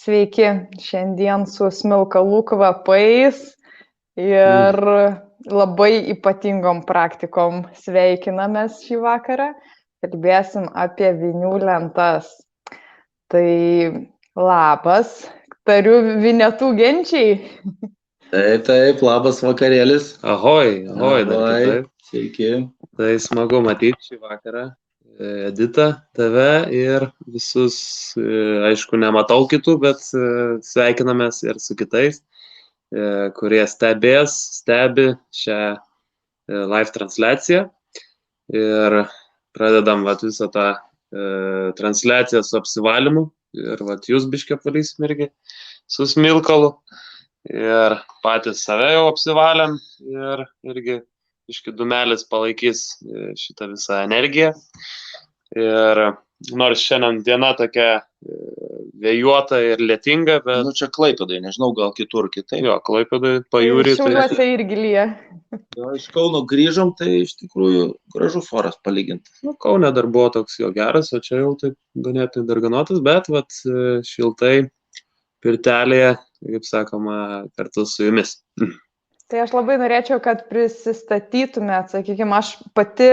Sveiki, šiandien su smilkalų kvapais ir labai ypatingom praktikom sveikinamės šį vakarą. Kalbėsim apie vinių lentas. Tai labas, tariu vinetų genčiai. Taip, labas vakarėlis. Ahoj, dar kitaip. Sveiki. Tai smagu matyti šį vakarą. Edita, tave ir visus, aišku, nematau kitų, bet sveikinamės ir su kitais, kurie stebi šią live transliaciją. Ir pradedam visą tą transliaciją su apsivalymu. Ir jūs biškį apvalysim irgi su smilkalu. Ir patys save jau apsivalėm ir irgi biškį dūmelis palaikys šitą visą energiją. Ir nors šiandien diena tokia vėjuota ir lietinga, bet... Čia Klaipėdai, nežinau, gal kitur kitaip. Jo, Klaipėdai pajūrį. Šiauliuose irgi lyja. Jo, iš Kauno grįžom, tai iš tikrųjų gražus oras palyginti. Kaune dar buvo toks jo geras, o čia jau taip ganėtinai darganotas, bet šiltai pirtelėje, kaip sakoma, kartu su jumis. Tai aš labai norėčiau, kad prisistatytumėt, sakykime, aš pati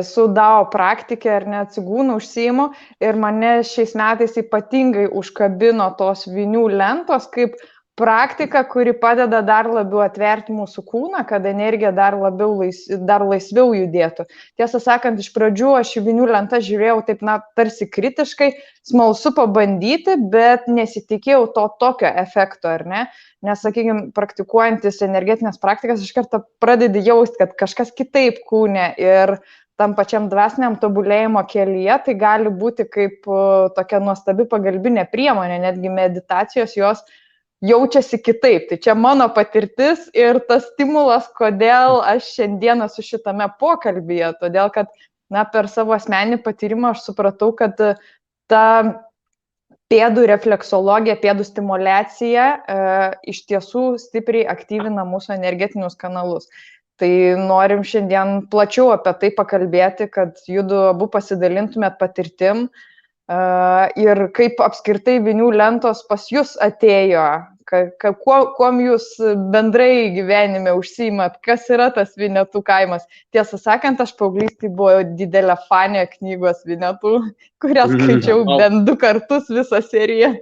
esu DAO praktikė ir net cigūnų užsiimu ir mane šiais metais ypatingai užkabino tos vinių lentos kaip praktika, kuri padeda dar labiau atverti mūsų kūną, kad energija dar laisviau judėtų. Tiesą sakant, iš pradžių aš į vinių lentą žiūrėjau taip, tarsi kritiškai, smalsu pabandyti, bet nesitikėjau to tokio efekto, ar ne? Nes, sakykime, praktikuojantis energetinės praktikas iš karto pradedi jausti, kad kažkas kitaip kūne ir tam pačiam dvasiniam tobulėjimo kelyje tai gali būti kaip tokia nuostabi pagalbinė priemonė, netgi meditacijos jos jaučiasi kitaip. Tai čia mano patirtis ir tas stimulas, kodėl aš šiandieną su šitame pokalbyje, todėl kad per savo asmeninį patyrimą aš supratau, kad ta pėdų refleksologija, pėdų stimuliacija iš tiesų stipriai aktyvina mūsų energetinius kanalus. Tai norim šiandien plačiau apie tai pakalbėti, kad judu abu pasidalintumėt patirtim ir kaip apskritai vinių lentos pas jūs atėjo, kuom jūs bendrai gyvenime užsiimat, kas yra tas Vinetų kaimas. Tiesą sakant, aš paauglystėje buvau didelė fanė knygos Vinetų, kurią skaičiau bent 2 kartus visą seriją.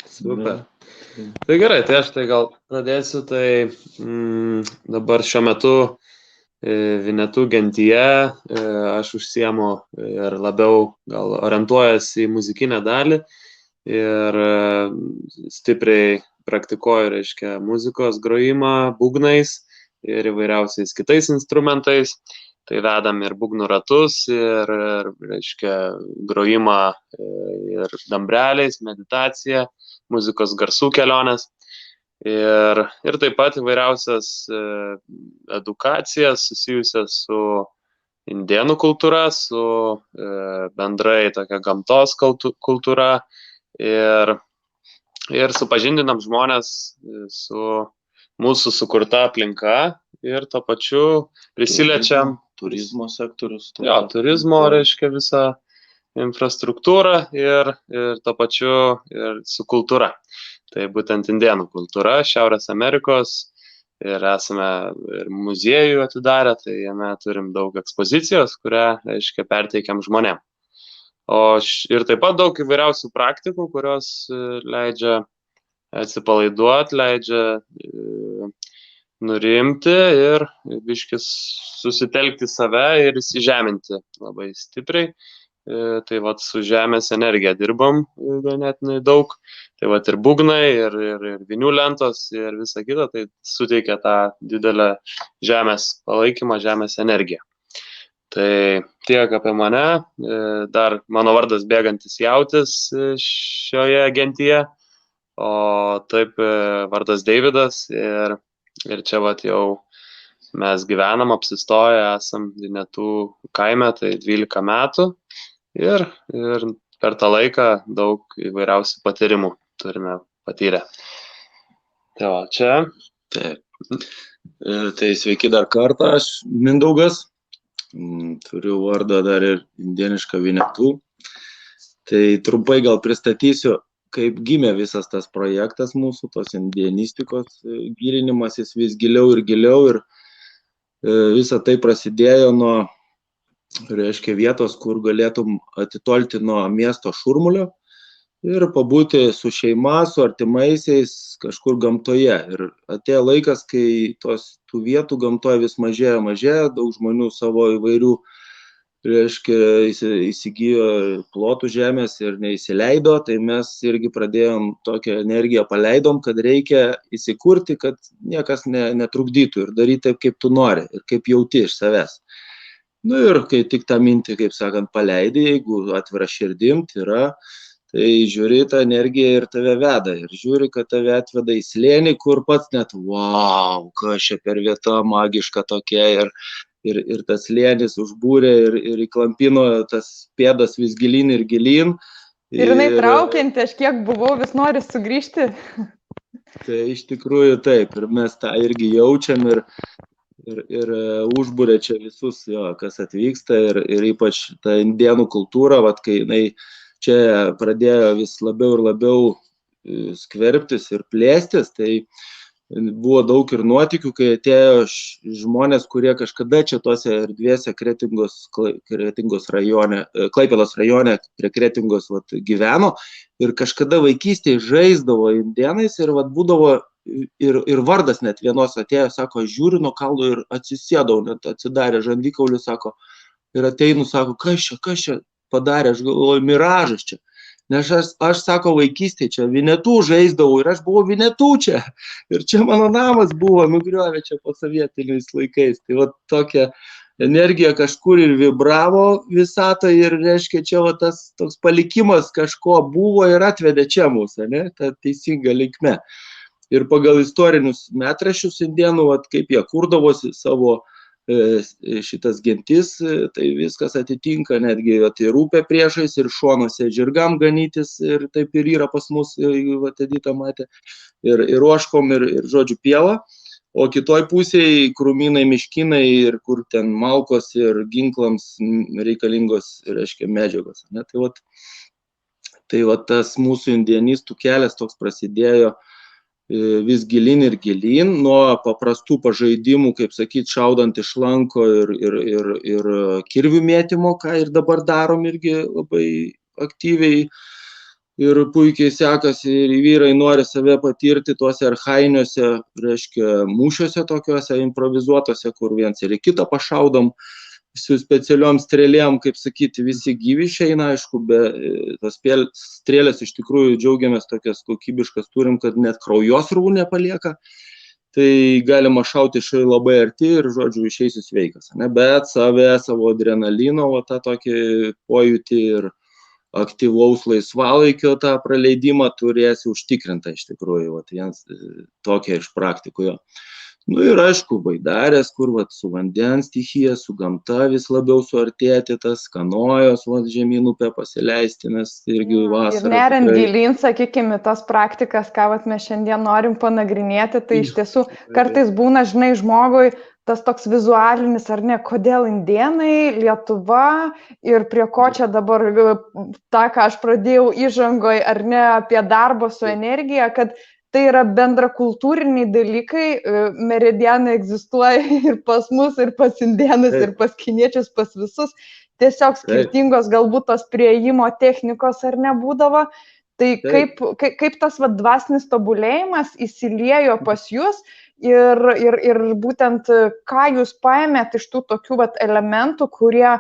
Super. Tai gerai, tai aš gal pradėsiu, tai dabar šiuo metu Vinetų gentyje aš užsiemu ir labiau gal orientuojuosi į muzikinę dalį ir stipriai praktikuoju, reiškia, muzikos grojimą būgnais ir įvairiausiais kitais instrumentais. Tai vedam ir būgnų ratus, ir reiškia, grojimą ir dambreliais, meditaciją, muzikos garsų kelionės. Ir taip pat įvairiausias edukacijas susijusias su indėnų kultūra, su bendrai tokia gamtos kultūra ir supažindinam žmonės su mūsų sukurta aplinka ir tuo pačiu prisiliečiam turizmo sektorius. Jo, turizmo, reiškia, visą infrastruktūrą ir tuo pačiu ir su kultūra. Tai būtent indėnų kultūra, Šiaurės Amerikos ir esame ir muziejų atidarę, tai jame turim daug ekspozicijos, kurią, reiškia, perteikiam žmonėm. Ir taip pat daug įvairiausių praktikų, kurios leidžia atsipalaiduoti, leidžia nurimti ir biškis susitelkti save ir įsižeminti labai stipriai. Tai su žemės energija dirbam ganėtinai daug. Tai ir būgnai, ir vinių lentos, ir visa kita, tai suteikia tą didelę žemės palaikymą, žemės energiją. Tai tiek apie mane. Dar mano vardas Bėgantis jautis šioje gentyje, o taip vardas Deividas. Ir čia jau mes gyvenam, apsistoję, esam Vinetų kaime, tai 12 metų. Ir per tą laiką daug įvairiausių patyrimų turime patyrę. Tai čia. Taip. Tai sveiki dar kartą, aš Mindaugas. Turiu vardą dar ir indėnišką Vinetų. Tai trumpai gal pristatysiu kaip gimė visas tas projektas mūsų, tos indianistikos gilinimasis vis giliau ir visa tai prasidėjo nuo, reiškia, vietos, kur galėtum atitolti nuo miesto šurmulio ir pabūti su šeima, su artimaisiais kažkur gamtoje. Ir atėjo laikas, kai tų vietų gamtoje vis mažėjo, daug žmonių savo įvairių, reiškia, įsigijo plotų žemės ir neįsileido, tai mes irgi pradėjom tokią energiją paleidom, kad reikia įsikurti, kad niekas netrukdytų ir daryti taip, kaip tu nori ir kaip jauti iš savęs. Nu ir kai tik tą mintį, kaip sakant, paleidai, jeigu atvira širdim, tai žiūri, ta energija ir tave veda. Ir žiūri, kad tave atveda į slėnį, kur pats net, wow, kas čia per vieta magiška tokia. Ir tas slėnis užbūrė ir įklampino tas pėdas vis gilyn ir gilyn. Ir jinai traukianti, aš kiek buvau, vis nori sugrįžti. Tai iš tikrųjų taip, ir mes tą irgi jaučiam ir užbūrė čia visus, kas atvyksta ir ypač ta indėnų kultūra, kai jinai čia pradėjo vis labiau ir labiau skverbtis ir plėstis, tai buvo daug ir nuotykių, kai atėjo žmonės, kurie kažkada čia tose erdvėse Kretingos rajone, Klaipėdos rajone prie Kretingos gyveno ir kažkada vaikystėje žaisdavo indėnais ir būdavo ir vardas net vienos atėjo, sako, žiūriu nuo kalno ir atsisėdau, net atsidarė žandikaulius, sako, ir ateinu, sako, kas čia padarė, aš galvoju, miražas čia. Nes aš sako, vaikystėje čia Vinetų žaisdavau ir aš buvau Vinetų čia. Ir čia mano namas buvo, nugriovė čia po sovietiniais laikais. Tai tokia energija kažkur ir vibravo visatą ir, reiškia, čia tas toks palikimas kažko buvo ir atvedė čia mūsų, ne, ta teisinga linkme. Ir pagal istorinius metraščius indėnų, kaip jie kurdavosi savo šitas gentis, tai viskas atitinka, netgi ir upė priešais, ir šonuose žirgam ganytis, ir taip ir yra pas mus, Edita matė, ir ožkom, ir žodžiu pieva, o kitoj pusėje krūmynai, miškinai, ir kur ten malkos ir ginklams reikalingos, reiškia, medžiagos. Ne? Tai tas mūsų indianistų kelias toks prasidėjo vis gilin ir gilin, nuo paprastų pažaidimų, kaip sakyt, šaudant iš lanko ir kirvių mėtymo, ką ir dabar darom irgi labai aktyviai ir puikiai sekasi, ir vyrai nori save patirti tuose archainiuose, reiškia, mūšiuose tokiuose improvizuotose, kur viens ir į kitą pašaudom, su specialiom strėlėm, kaip sakyti, visi gyvi išeina, aišku, tas strėlės iš tikrųjų džiaugiamės tokias kokybiškas turim, kad net kraujosrūvų nepalieka, tai galima šauti iš labai arti ir, žodžiu, išeisi sveikas, ne? Bet savo adrenalino, tą tokį pojūtį ir aktyvaus laisvalaikio tą praleidimą turėsi užtikrintą iš tikrųjų, vienas tokia iš praktikų jo. Nu ir aišku, baidarės, kur su vandens stichija, su gamta vis labiau suartėti, tas kanojos žemyn upę pasileisti, nes irgi vasarą. Ir neriant gilyn, sakykime, tas praktikas, ką mes šiandien norim panagrinėti, tai iš tiesų kartais būna, žinai, žmogui tas toks vizualinis, ar ne, kodėl indėnai, Lietuva ir prie ko čia dabar tą, ką aš pradėjau įžangoj, ar ne, apie darbą su energija, kad tai yra bendrakultūriniai dalykai, meridianai egzistuoja ir pas mus, ir pas indėnus, ir pas kiniečius, pas visus. Tiesiog skirtingos galbūt tos priėjimo technikos ar nebūdavo. Tai kaip tas dvasinis tobulėjimas įsiliejo pas jūs ir būtent ką jūs paėmėt iš tų tokių elementų, kurie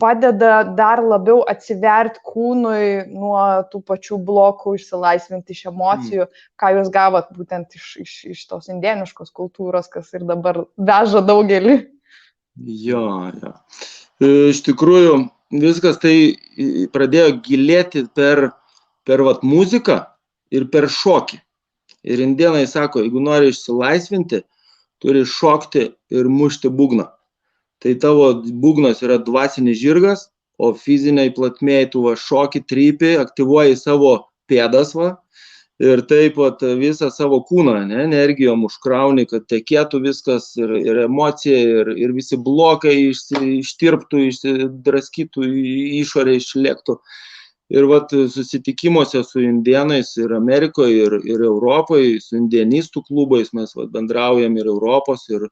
padeda dar labiau atsiverti kūnui nuo tų pačių blokų, išsilaisvinti iš emocijų, ką jūs gavot būtent iš tos indėniškos kultūros, kas ir dabar veža daugelį. Jo. Iš tikrųjų, viskas tai pradėjo gilėti per muziką ir per šokį. Ir indėnai sako, jeigu nori išsilaisvinti, turi šokti ir mušti būgną. Tai tavo būgnas yra dvasinis žirgas, o fiziniai platmėj tu šoki, trypi, aktyvuoji savo pėdas ir taip visą savo kūną energijom užkrauni, kad tekėtų viskas ir emocija, ir visi blokai ištirptų, išsidraskytų, išorė išlėktų. Ir vat susitikimuose su indėnais ir Amerikoje, ir Europoje, su indėnistų klubais mes vat bendraujam ir Europos, ir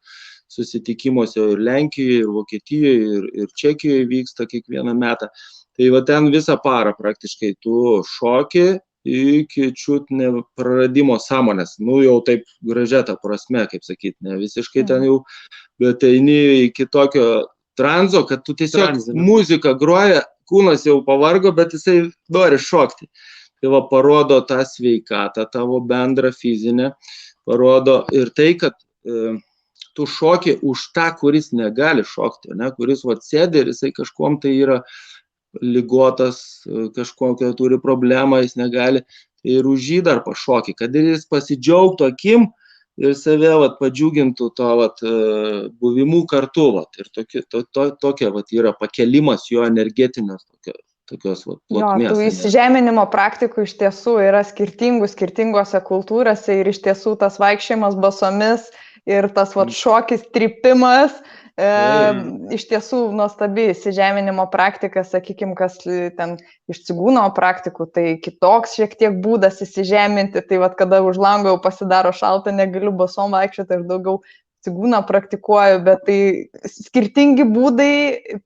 susitikimuose ir Lenkijoje, ir Vokietijoje, ir Čekijoje vyksta kiekvieną metą. Tai va ten visą parą praktiškai tu šoki iki čiut nepraradimo sąmonės. Nu, jau taip gražia ta prasme, kaip sakyti, ne visiškai ten jau, bet eini iki tokio tranzo, kad tu tiesiog muziką groja, kūnas jau pavargo, bet jisai nori šokti. Tai va, parodo tą sveikatą, tavo bendrą fizinę, parodo ir tai, kad tu šoki už tą, kuris negali šokti, ne? Kuris va sėdi ir jisai kažkuom tai yra ligotas, kažkokią turi problemą, jis negali, ir už jį dar pašokį, kad ir jis pasidžiaugtų akim ir save vat padžiugintų to vat buvimu kartu, vat. Ir tokia vat yra pakelimas jo energetinės tokios vat plotmės. Jo, tų įsižeminimo praktikų iš tiesų yra skirtingose kultūrose ir iš tiesų tas vaikščiojimas basomis ir tas vat šokis, trypimas, iš tiesų nuostabi įsižeminimo praktika, sakykime, kas ten iš cigūno praktikų, tai kitoks šiek tiek būdas įsižeminti, tai vat kada už lango jau pasidaro šalta, negaliu basom vaikščioti, aš daugiau cigūną praktikuoju, bet tai skirtingi būdai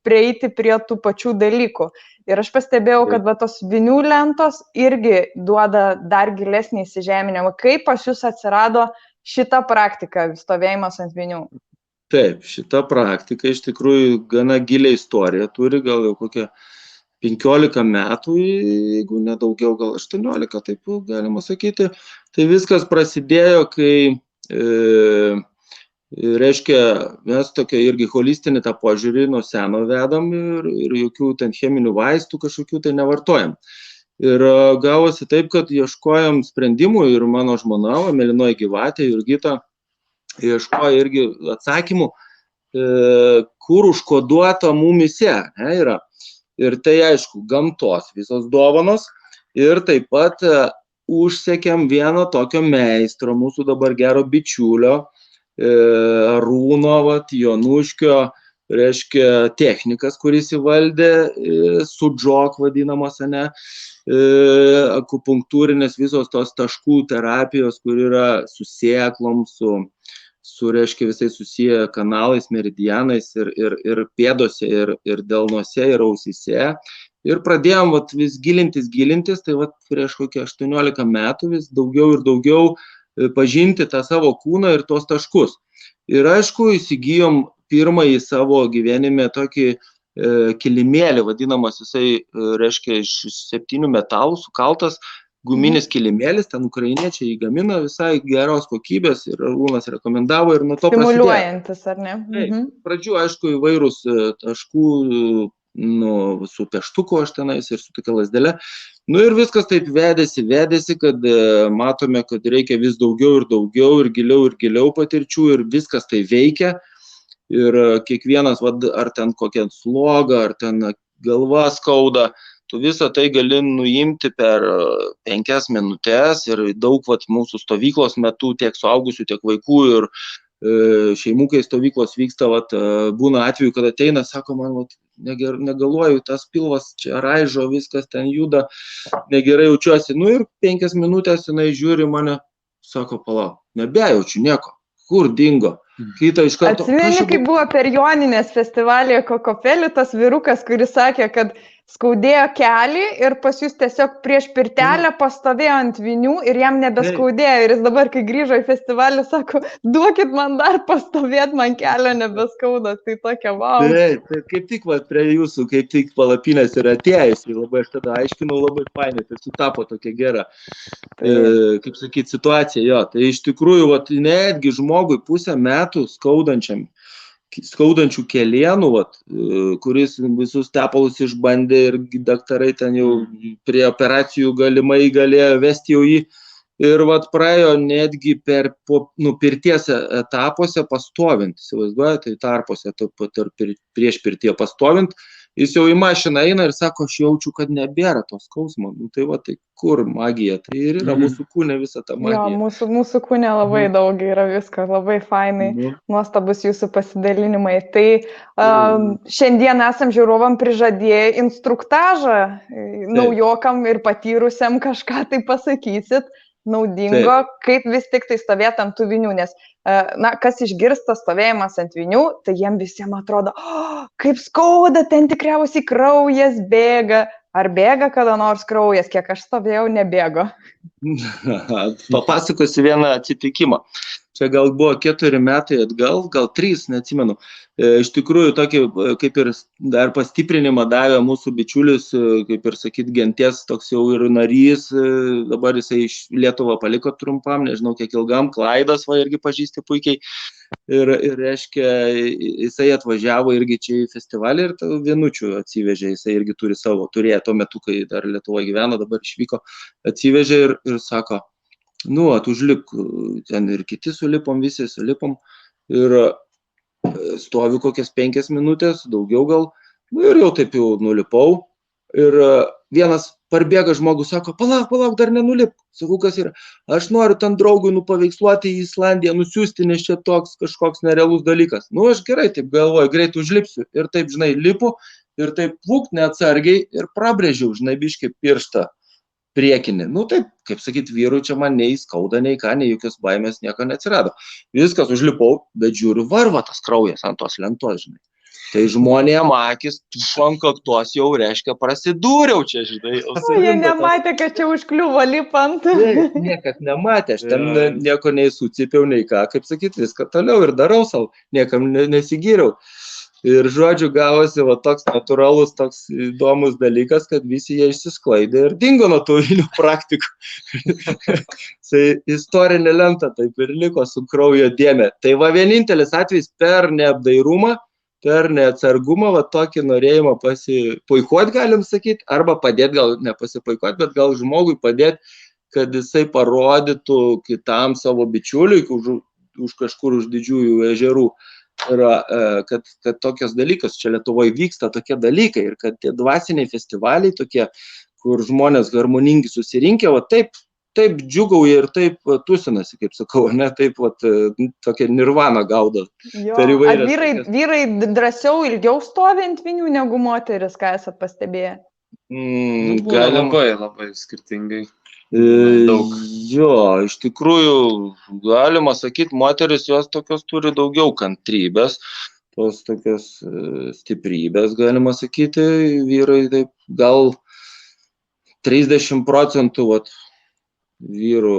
prieiti prie tų pačių dalykų. Ir aš pastebėjau, kad va tos vinių lentos irgi duoda dar gilesnį įsižeminimą. Kaip pas jūs atsirado šita praktika, stovėjimas ant vinių? Taip, šita praktika iš tikrųjų gana gilią istoriją turi, gal jau kokią 15 metų, jeigu nedaugiau, gal 18, taip galima sakyti. Tai viskas prasidėjo, kai, reiškia, mes tokia irgi holistinį tą požiūrį nuo seno vedam ir jokių ten cheminių vaistų kažkokių tai nevartojam. Ir gavosi taip, kad ieškojom sprendimų ir mano žmona, Mėlynoji gyvatė, Jurgita, ieškojo irgi atsakymų, kur užkoduota mumyse yra. Ir tai aišku, gamtos visos dovanos ir taip pat užsekėm vieno tokio meistro, mūsų dabar gero bičiulio, Arūno, Jonuškio, reiškia technikas, kuris įvaldė sudžok vadinamas, ne, akupunktūrinės visos tos taškų terapijos, kur yra su sėklom, su reiškia visai susiję kanalais, meridianais ir pėdose, ir delnuose, ir ausyse. Ir pradėjom vat vis gilintis, tai vat prieš kokią 18 metų vis daugiau ir daugiau pažinti tą savo kūną ir tos taškus. Ir aišku, įsigijom pirmąjį savo gyvenime tokį kilimėlį, vadinamas jisai, reiškia, iš 7 metalų sukaltas guminis kilimėlis, ten ukrainiečiai jį gamina visai geros kokybės ir Arūnas rekomendavo ir nuo to prasidėjo. Stimuliuojantis, ar ne? Pradžių, aišku, įvairūs taškų, su pieštuku aš tenais ir su tokia lasdelė. Nu ir viskas taip vedėsi, kad matome, kad reikia vis daugiau ir giliau patirčių ir viskas tai veikia. Ir kiekvienas, ar ten kokią slogą, ar ten galva skauda, tu visą tai gali nuimti per 5 minutės ir daug mūsų stovyklos metu tiek suaugusių, tiek vaikų ir šeimukai stovyklos vyksta, būna atveju, kad ateina, sako, man negaluoju, tas pilvas čia raižo, viskas ten juda, negerai jaučiuosi. Nu ir 5 minutės jinai žiūri mane, sako, palauk, nebejaučiu nieko, kur dingo. Atsimeni, kai buvo per Joninės festivalyje Kokopelį tas vyrukas, kuris sakė, kad skaudėjo kelį ir pas jūs tiesiog prieš pirtelę pastovėjo ant vinių ir jam nebeskaudėjo. Ir jis dabar, kai grįžo į festivalį, sako, duokit man dar pastovėt, man kelio nebeskauda. Tai tokia, wow. Taip, kaip tik prie jūsų, kaip tik palapinės yra atėjus. Labai aš tada aiškinau, labai fainai, tai sutapo tokia gera, kaip sakyti, situacija. Jo. Tai iš tikrųjų, netgi žmogui pusę metų skaudančių kelienų, kuris visus tepalus išbandė ir daktarai ten jau prie operacijų galimai galėjo vesti jau jį. Ir praėjo netgi per pirties etapuose pastovint, įsivaizduojate, tai tarpuose prieš pirtie pastovint, jis jau į mašiną eina ir sako, aš jaučiu, kad nebėra to skausmo. Nu, tai va, tai kur magija? Tai ir yra mūsų kūne visa ta magija. Jo, mūsų kūne labai daug yra visko, labai fainai, nuostabus jūsų pasidalinimai. Tai šiandien esam žiūrovam prižadėję instruktažą naujokam ir patyrusiam kažką tai pasakysit naudingo, kaip vis tik tai stovėti ant tų vinių, nes kas išgirsta stovėjimas ant vinių, tai jiem visiems atrodo, kaip skauda, ten tikriausiai kraujas bėga. Ar bėga kada nors kraujas, kiek aš stovėjau, nebėgo? Papasakosiu vieną atsitikimą. Čia gal buvo 4 metai atgal, gal 3, neatsimenu. Iš tikrųjų, tokį kaip ir dar pastiprinimą davė mūsų bičiulis, kaip ir sakyt, genties toks jau ir narys, dabar jisai iš Lietuvą paliko trumpam, nežinau kiek ilgam, Klaidas, va irgi pažįsti puikiai. Ir reiškia, jisai atvažiavo irgi čia į festivalį ir vienučių atsivežė, jisai irgi turi savo, turėjo tuo metu, kai dar Lietuvoje gyveno, dabar išvyko, atsivežė ir sako, nu, užlipk, ten ir kiti sulipom, visi sulipom ir stoviu kokias 5 minutės, daugiau gal, nu, ir jau taip jau nulipau ir vienas parbėga žmogus, sako, palauk, dar nenulip. Sakau, kas yra? Aš noriu ten draugui paveiksluoti į Islandiją, nusiųsti, nes čia toks kažkoks nerealus dalykas. Nu, aš gerai, taip galvoju, greit užlipsiu. Ir taip, žinai, lipu ir taip plūk neatsargiai ir prabrėžiau, žinai, biškį pirštą priekinį. Nu, taip, kaip sakyt, vyrui čia man nei skauda, nei ką, nei jokios baimės, nieko neatsirado. Viskas užlipau, bet žiūriu, varva tas kraujas ant tos lentos, žinai. Tai žmonėm akis ant kaktos jau reiškia prasidūriau čia, žinai. Jie nematė, kad čia užkliuvo lipant. Niekas nematė, aš ten nieko nei sucipiau, nei ką, kaip sakyt, viską toliau ir darau savo, niekam nesigyriau. Ir žodžiu gavosi va toks natūralus, toks įdomus dalykas, kad visi jie išsisklaidė ir dingo nuo tų vinių praktikų. Tai istorinė lenta taip ir liko su kraujo dėmė. Tai va vienintelis atvejis per neapdairumą, per neatsargumą, va tokį norėjimą pasipuikuoti, galim sakyti, arba padėti, gal nepasipuikuoti, bet gal žmogui padėti, kad jisai parodytų kitam savo bičiuliui, už kažkur už didžiųjų ežerų, kad tokios dalykas, čia Lietuvoje vyksta tokie dalykai ir kad tie dvasiniai festivaliai tokie, kur žmonės harmoningi susirinkę, va taip džiugauja ir taip tusinasi, kaip sakau, ne, taip tokia nirvana gaudo. Ar vyrai drąsiau ilgiau stovi ant vinių negu moteris, ką esat pastebėję? Labai skirtingai. Daug. Jo, iš tikrųjų, galima sakyti, moteris jos tokios turi daugiau kantrybės, tos tokios stiprybės, galima sakyti, vyrai taip gal 30% vyrų.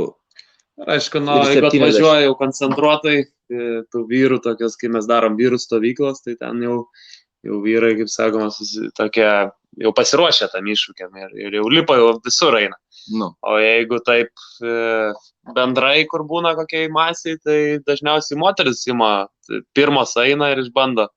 Aišku, jeigu atvažiuoja jau koncentruotai, tų vyrų tokios, kai mes darom vyrų stovyklos, tai ten jau vyrai, kaip sakoma, tokie jau pasiruošę tam iššūkiam ir jau lipa, jau visur eina. O jeigu taip bendrai, kur būna kokiai masiai, tai dažniausiai moteris ima, pirmos eina ir išbando.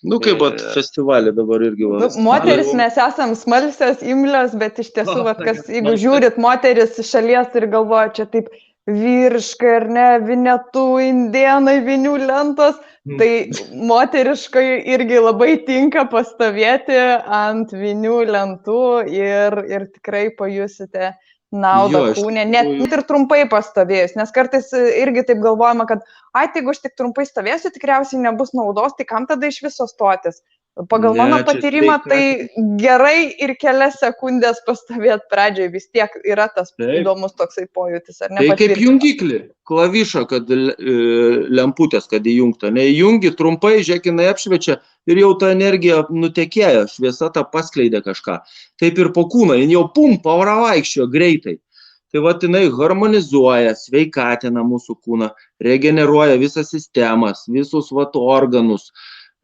Nu, kaip festivalį dabar irgi. Moteris mes esam smalsios, imlios, bet iš tiesų, jeigu žiūrit moteris šalies ir galvoja, čia taip vyriškai ar ne, vinetų, indėnai, vinių lentos, tai moteriškai irgi labai tinka pastovėti ant vinių lentų ir tikrai pajusite naudą kūne, net ir trumpai pastovėjus, nes kartais irgi taip galvojama, kad jeigu aš tik trumpai stovėsiu, tikriausiai nebus naudos, tai kam tada iš viso stotis? Pagal mano patyrimą, tai gerai ir kelias sekundės pastovėti pradžioj, vis tiek yra tas įdomus toksai pojūtis, ar ne? Tai kaip jungiklį, klavišą, kad lemputės, kad įjungta, neįjungi, trumpai, žiūrėkinai apšviečia ir jau ta energija nutekėjo, šviesa tą paskleidė kažką. Taip ir po kūną, jin jau pavaravaikščio greitai. Tai va, jinai harmonizuoja, sveikatina mūsų kūną, regeneruoja visas sistemas, visus organus,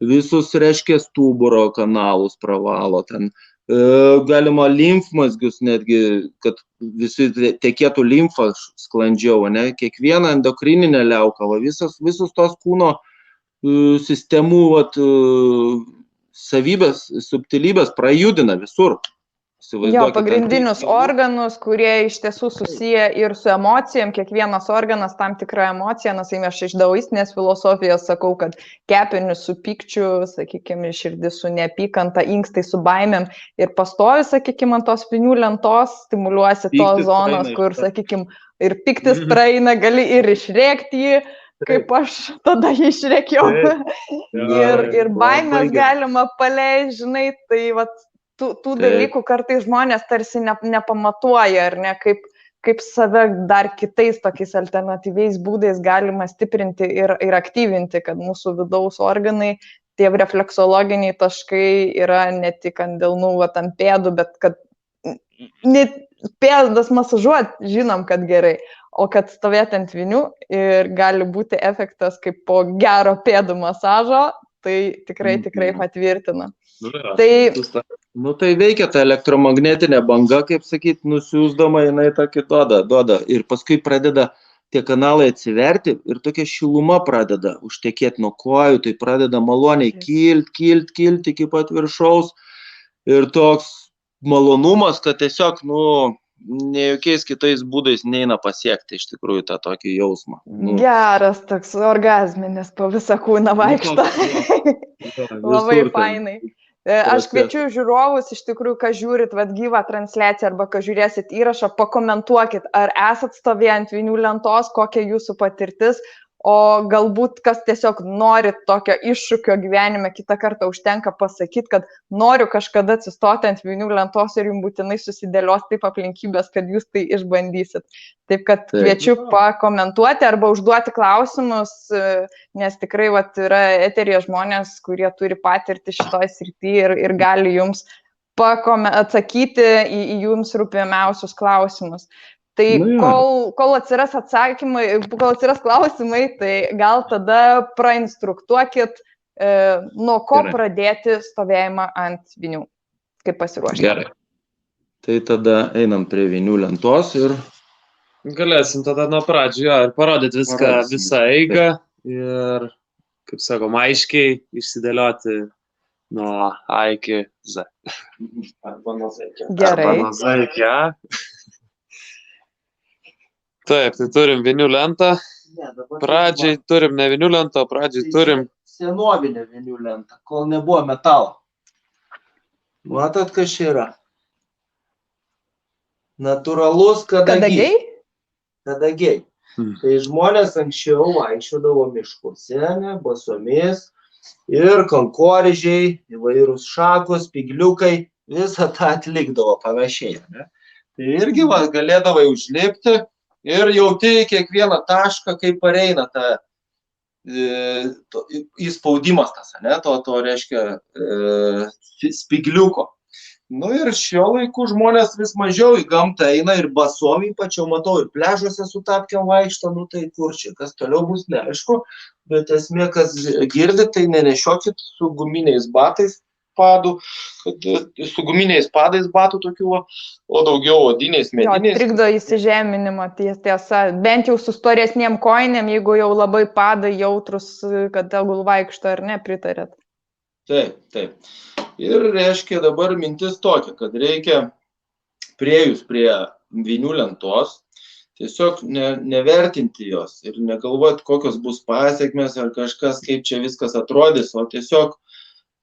visus, reiškia, stuburo kanalus pravalo ten. Galima limfmazgius netgi, kad visi tekėtų limfa sklandžiau, ne? Kiekvieną endokrininę liauką, visus tos kūno sistemų savybės, subtilybės prajudina visur. Jo, pagrindinius organus, kurie iš tiesų susiję ir su emocijom, kiekvienas organas tam tikrą emociją, nes aš iš daoistinės filosofijos sakau, kad kepenis su pykčiu, sakykime, širdis su neapykanta, inkstai su baimėm ir pastovi, sakykime, ant tos spynių lentos stimuliuosi tos zonos, kur, sakykime, ir piktis praeina, gali ir išrėkti jį, kaip aš tada jį išrėkiau. Ir baimės galima paleisti, žinai, tai vat, tų dalykų kartais žmonės tarsi nepamatuoja, ar ne, kaip save dar kitais tokiais alternatyviais būdais galima stiprinti ir aktyvinti, kad mūsų vidaus organai, tie refleksologiniai taškai yra ne tik ant delnų, ant pėdų, bet kad net pėdas masažuoti žinom, kad gerai, o kad stovėti ant vinių ir gali būti efektas kaip po gero pėdų masažo, tai tikrai patvirtina. Tai veikia ta elektromagnetinė banga, kaip sakyt, nusiųsdama jinai tokį duoda ir paskui pradeda tie kanalai atsiverti ir tokia šiluma pradeda užtekėti nuo kojų, tai pradeda maloniai kilt iki pat viršaus ir toks malonumas, kad tiesiog, ne jokiais kitais būdais neina pasiekti iš tikrųjų tą tokį jausmą. Geras toks orgazminis po visą kūną vaikšto. Labai fainai. Aš kviečiu žiūrovus, iš tikrųjų, kad žiūrit gyvą transliaciją arba kad žiūrėsit įrašą, pakomentuokit, ar esat stovėję ant vinių lentos, kokia jūsų patirtis, o galbūt kas tiesiog nori tokio iššūkio gyvenime, kitą kartą užtenka pasakyti, kad noriu kažkada atsistoti ant vinių lentos ir jums būtinai susidėlios taip aplinkybės, kad jūs tai išbandysit. Taip kad kviečiu pakomentuoti arba užduoti klausimus, nes tikrai yra eteryje žmonės, kurie turi patirtį šitoj srityje ir gali jums atsakyti į jums rūpimiausius klausimus. Tai kol atsiras atsakymai, kol atsiras klausimai, tai gal tada prainstruktuokit, nuo ko pradėti stovėjimą ant vinių, kaip pasiruošti. Gerai. Tai tada einam prie vinių lentos ir... Galėsim tada nuo pradžio ir parodyti visą eigą ir, kaip sakom, aiškiai išsidėlioti nuo A iki Z. Arba nuo Z iki A. Gerai. Arba nuo Z iki A. Taip, tai turim vinių lentą. Pradžiai turim ne vinių lentą, o pradžiai turim... Senovinę vinių lentą, kol nebuvo metalo. Matot, kas čia yra? Natūralus kadagiai. Kadagiai. Tai žmonės anksčiau vaikščiodavo miškuose, basomis ir kankorėžiai, įvairūs šakos, spygliukai, visą tą atlikdavo panašiai. Tai irgi galėdavai užlipti ir jauti kiekvieną tašką, kaip pareina ta įspaudimas tas, to reiškia spygliuko. Ir šio laiku žmonės vis mažiau į gamtą eina ir basom, ypač jau matau ir pležuose su tapkėm vaikšto, tai kur čia, kas toliau bus neaišku, bet esmė, kas girdit, tai nenešiokit su guminiais batais padų, su guminiais padais batų tokių, o daugiau odiniais, mediniais. Jo, trikdo įsižeminimo, tiesa, bent jau su storesniem kojinėm, jeigu jau labai padai jautrus, kad tegul vaikšto ar ne, pritarėt. Taip, taip. Ir reiškia dabar mintis tokia, kad reikia priejus prie vinių lentos, tiesiog nevertinti jos ir negalvoti, kokios bus pasekmės ar kažkas, kaip čia viskas atrodys, o tiesiog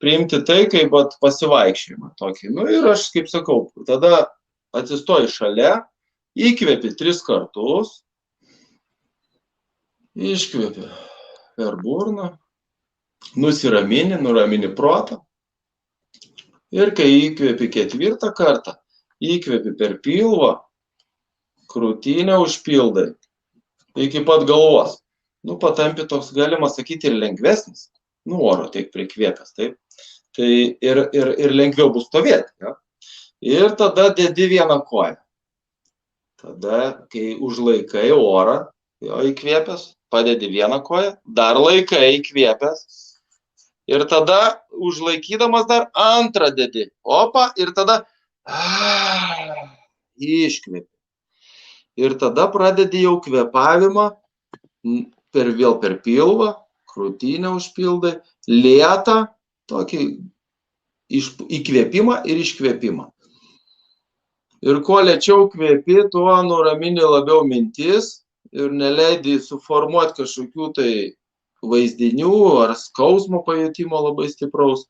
priimti tai, kaip pasivaikščiojimą tokį. Ir aš, kaip sakau, tada atsistoji šalia, įkvepi 3 kartus, iškvepi per burną, nuramini protą. Ir kai įkvepi 4 kartą, įkvepi per pilvą, krūtinę užpildai iki pat galvos. Patampi toks, galima sakyti, ir lengvesnis. Oro taip prikvėpęs, taip. Tai ir lengviau bus stovėti. Ja? Ir tada dedi vieną koją. Tada, kai užlaikai orą, jo įkvėpęs, padedi vieną koją, dar laikai įkvėpęs. Ir tada, užlaikydamas dar antrą dedi. Opa, ir tada iškvėpi. Ir tada pradedi jau kvėpavimą, vėl per pilvą, krūtinę užpildai, lėtą, tokį įkvėpimą ir iškvėpimą. Ir kuo lėčiau kvėpi, tuo nuramini labiau mintis ir neleidi suformuoti kažkokių tai vaizdinių ar skausmo pajutimo labai stipraus.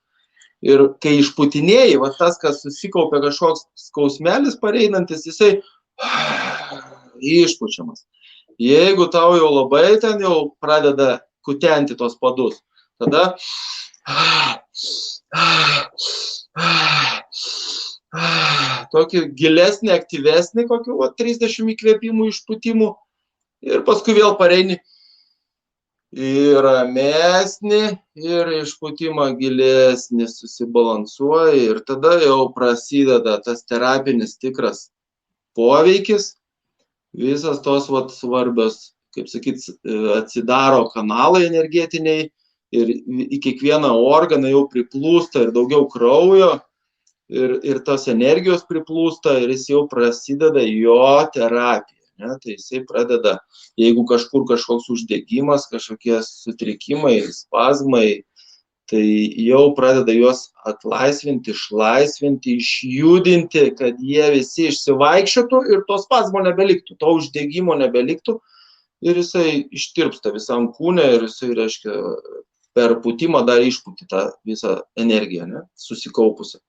Ir kai išputinėjai, va tas, kas susikaupia kažkoks skausmelis pareinantis, jisai išpučiamas. Jeigu tau jau labai ten jau pradeda kutenti tos padus, tada tokį gilesnį, aktyvesnį, kokių 30 įkvėpimų, išputimų ir paskui vėl pareini į ramesnį ir išputimą gilesnį susibalansuoji ir tada jau prasideda tas terapinis tikras poveikis, visas tos svarbios, kaip sakyt, atsidaro kanalai energetiniai ir į kiekvieną organą jau priplūsta ir daugiau kraujo ir tos energijos priplūsta ir jis jau prasideda jo terapija. Ne? Tai jisai pradeda, jeigu kažkur kažkoks uždegimas, kažkokie sutrikimai, spazmai, tai jau pradeda juos atlaisvinti, išlaisvinti, išjudinti, kad jie visi išsivaikščiotų ir to spazmo nebeliktų, to uždegimo nebeliktų ir jisai ištirpsta visam kūne ir jisai, reiškia, per putimą dar išputi tą visą energiją, ne, susikaupusią.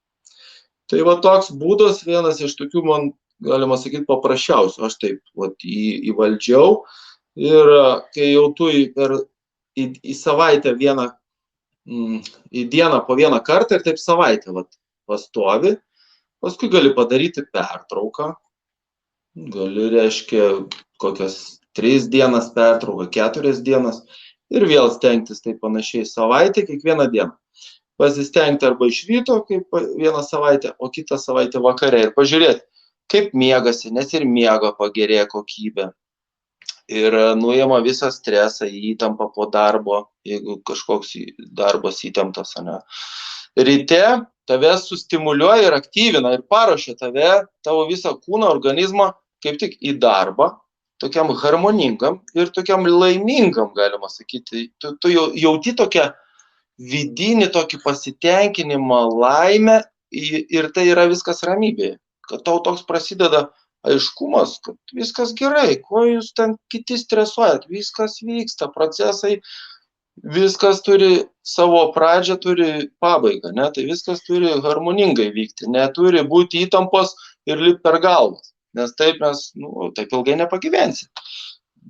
Tai va toks būdas vienas iš tokių, man galima sakyti, paprasčiausių. Aš taip įvaldžiau ir kai jau tu į savaitę į dieną po vieną kartą ir taip savaitę pastovi, paskui gali padaryti pertrauką, gali, reiškia, kokias 3 dienas pertrauką, 4 dienas ir vėl stengtis taip panašiai savaitę, kiekvieną dieną. Pasistengti arba iš ryto, kaip vieną savaitę, o kitą savaitę vakare ir pažiūrėti, kaip miegasi, nes ir miego pagerėja kokybė. Ir nuima visą stresą, įtampą po darbo, jeigu kažkoks darbas įtemptas, ne. Ryte tave sustimuliuoja ir aktyvina ir paruošia tavo visą kūną, organizmą kaip tik į darbą, tokiam harmoningam ir tokiam laimingam, galima sakyti. Tu jauti tokią vidinį tokį pasitenkinimą, laimę ir tai yra viskas ramybėje. Kad tau toks prasideda aiškumas, kad viskas gerai, ko jūs ten kiti stresuojat, viskas vyksta, procesai, viskas turi savo pradžią, turi pabaigą, ne? Tai viskas turi harmoningai vykti, neturi būti įtampos ir lipt per galvas, nes taip mes, taip ilgai nepagyvensim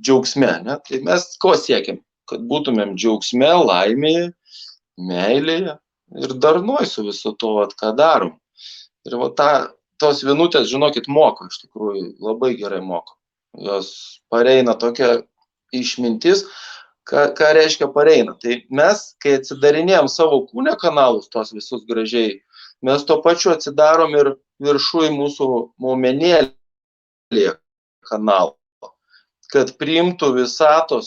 džiaugsme, ne? Tai mes ko siekiam? Kad būtumėm džiaugsme, laimėje, meilėje ir darnoj su visu to, ką darom. Ir tos vienutės, žinokit, moko, iš tikrųjų, labai gerai moko. Jos pareina tokia išmintis, ką reiškia pareina. Tai mes, kai atsidarinėjom savo kūne kanalus, tos visus gražiai, mes to pačiu atsidarom ir viršui mūsų maumenėlėje kanalą, kad priimtų visatos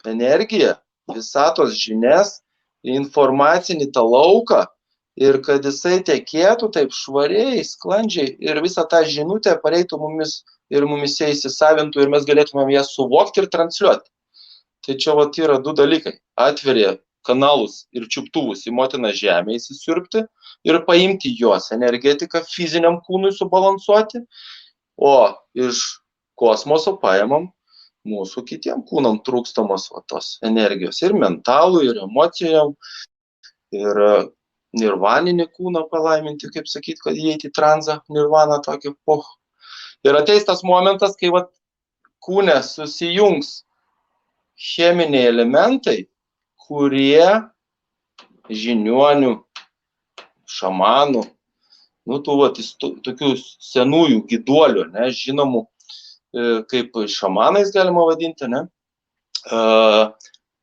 energiją, visatos žinias, informacinį tą lauką ir kad jisai tekėtų taip švariai, sklandžiai ir visą tą žinutę pareitų mumis ir mumise įsisavintų ir mes galėtumėm ją suvokti ir transliuoti. Tai čia yra 2 dalykai. Atveria kanalus ir čiuptuvus į motiną žemę įsisiurbti ir paimti jos energetiką fiziniam kūnui subalansuoti, o iš kosmoso paimam mūsų kitiem kūnam trūkstamos tos energijos ir mentalų, ir emocijom, ir nirvaninį kūną palaiminti, kaip sakyt, kad įeiti į tranzą, nirvaną tokį, Ir ateis tas momentas, kai kūne susijungs cheminiai elementai, kurie žiniuonių, šamanų, tokių senųjų gyduolių, ne, žinomų, kaip šamanais galima vadinti, ne?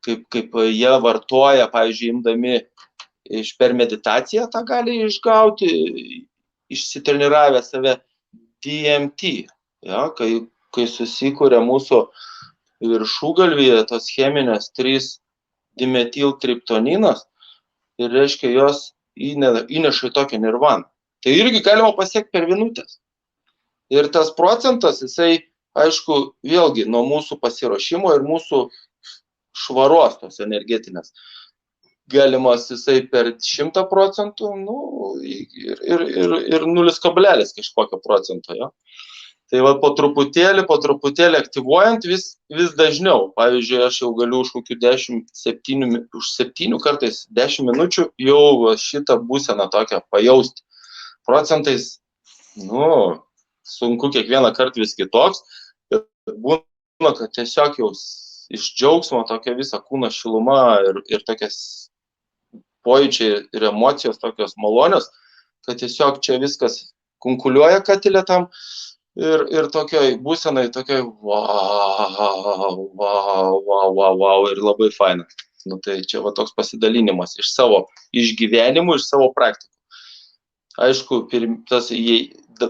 Kaip jie vartoja, pavyzdžiui, imdami per meditaciją tą gali išgauti, išsitreniravę save DMT, ja? Kai susikuria mūsų viršugalvyje tos cheminės 3-dimetiltriptoninas ir reiškia jos įneša į tokią nirvaną. Tai irgi galima pasiekti per minutės. Ir tas procentas, jisai, aišku, vėlgi nuo mūsų pasiruošimo ir mūsų švaros tos energetinės. galimas jisai per 100%, nu, ir 0, kažkokio procento, jo. Tai va po truputėlį aktyvuojant vis dažniau. Pavyzdžiui, aš jau galiu už kokių 7 kartais 10 minučių jau šitą būseną tokią pajausti. Procentais, nu, sunku kiekvieną kartą vis kitoks, bet būna, kad tiesiog jau iš džiaugsmo tokia visa kūno šiluma ir tokias pojūčiai ir emocijos tokios malonios, kad tiesiog čia viskas kunkuliuoja katilė tam ir tokioj būsenai, tokioj wow, ir labai faina. Nu, tai čia va toks pasidalinimas iš savo išgyvenimų, iš savo praktikų. Aišku, tas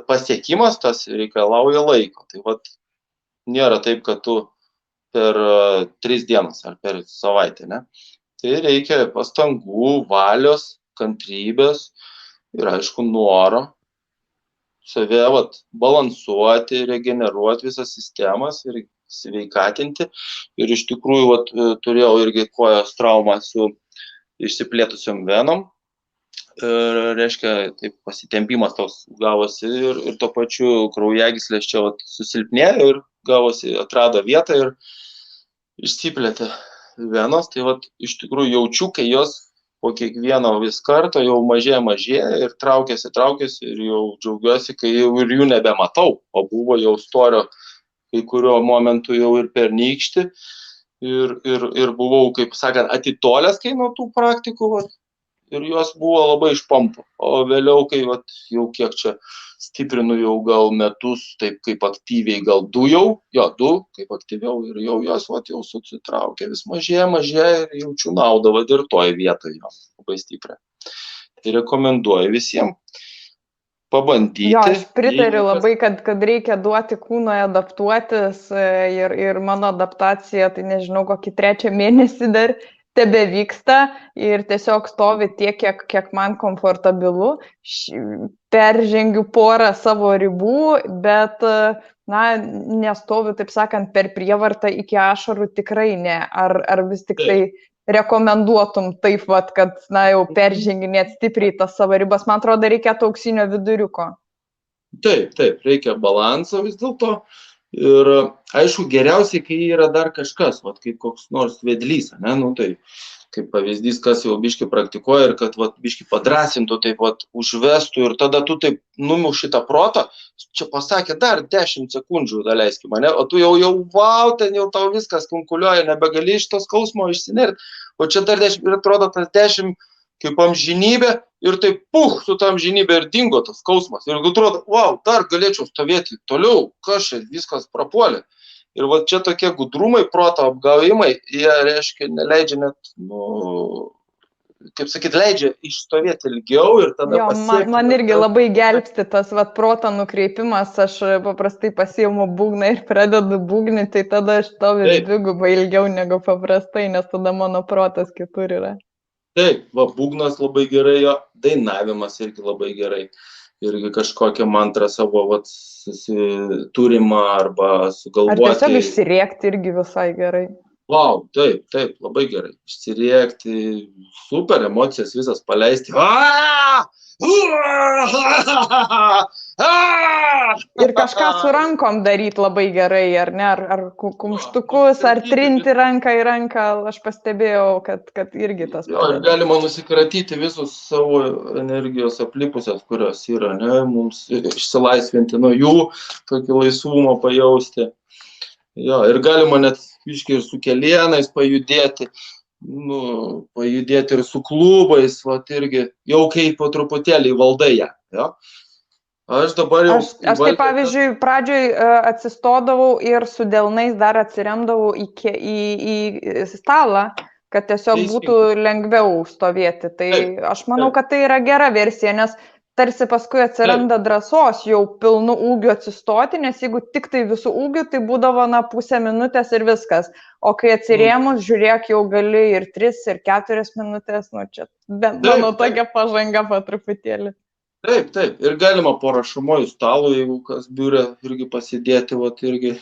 pasiekimas, tas reikalauja laiko. Tai va, nėra taip, kad tu per 3 dienas ar per savaitę, ne? Tai reikia pastangų, valios, kantrybės ir, aišku, noro save balansuoti, regeneruoti visas sistemas ir sveikatinti. Ir iš tikrųjų turėjau irgi kojos traumą su išsiplėtusiom venom. Reiškia, taip pasitempimas toks gavosi ir to pačiu kraujagyslės čia susilpnėjo ir gavosi, atrado vietą ir išsiplėtė venos. Tai iš tikrųjų jaučiu, kai jos po kiekvieno vis karto jau mažėja ir traukiasi ir jau džiaugiuosi, kai jau ir jų nebematau, o buvo jau storio kai kurio momentu jau ir pernykšti ir buvau, kaip sakant, atitolęs kai nuo tų praktikų ir jos buvo labai išpampo. O vėliau, kai jau kiek čia stiprinu jau gal metus, taip kaip aktyviai, gal 2 kaip aktyviau ir jau jos jau susitraukė, vis mažėja ir jaučiu naudą ir toje vietoje labai stipriai. Tai rekomenduoju visiems pabandyti. Jo, aš pritariu labai, kad reikia duoti kūnui adaptuotis ir mano adaptacija, tai nežinau, kokį 3 mėnesį dar tebe vyksta ir tiesiog stovi tiek, kiek man komfortabilu. Peržengiu porą savo ribų, bet, nestoviu, taip sakant, per prievartą iki ašarų tikrai ne. Ar vis tik tai rekomenduotum taip, kad, jau perženginėt stipriai tas savo ribas? Man atrodo, reikia to auksinio viduriuko. Taip, reikia balanso vis dėlto. Ir aišku, geriausiai, kai yra dar kažkas, kaip koks nors vedlys, ne, nu tai kaip pavyzdys, kas jau biški praktikuoja ir kad biški padrasintų, taip užvestų ir tada tu taip numuši tą protą, čia pasakė dar 10 sekundžių, daleiski mane, o tu jau, ten jau tau viskas kunkuliuoja, nebegali iš to skausmo išsinerti, o čia dar 10 ir atrodo tas 10 kaip amžinybė ir taip su ta amžinybė ir dingo tas skausmas. Ir atrodo, dar galėčiau stovėti toliau, kas čia viskas prapuolė. Ir čia tokie gudrumai, proto apgavimai, jie, reiškia, neleidžia net, kaip sakyt, leidžia išstovėti ilgiau ir tada pasiekti. Man irgi labai gelbsti tas proto nukreipimas, aš paprastai pasiimu būgną ir pradedu būgnį, tai tada aš stoviu dvigubai ilgiau negu paprastai, nes tada mano protas kitur yra. Taip, būgnas labai gerai, jo dainavimas irgi labai gerai. Irgi kažkokią mantrą savo turimą arba sugalvoti. Ar tiesiog išsiriekti irgi visai gerai. Taip, labai gerai. Išsiriekti, super emocijas visas paleisti. Ir kažką su rankom daryti labai gerai, ar ne? Ar kumštukus, ar trinti ranką į ranką, aš pastebėjau, kad irgi tas padeda. Galima nusikratyti visus savo energijos aplipusias, kurios yra, ne? Mums išsilaisvinti nuo jų, tokį laisvumą pajausti. Jo, ir galima net biškį ir su kelienais pajudėti. Pajudėti ir su klubais, irgi jau kaip po truputėlį valdai ją. Ja? Aš dabar jau... Aš tai pavyzdžiui, pradžioj atsistodavau ir su delnais dar atsiremdavau į stalą, kad tiesiog būtų lengviau stovėti. Tai aš manau, kad tai yra gera versija, nes tarsi paskui atsiranda drąsos jau pilnu ūgiu atsistoti, nes jeigu tik tai visų ūgių, tai būdavo pusę minutės ir viskas. O kai atsirėmus, žiūrėk, jau gali ir 3, ir 4 minutės, čia mano tokia pažanga po truputėlį. Taip, taip. Ir galima po rašomojų stalų, jeigu kas biure, irgi pasidėti, vat, irgi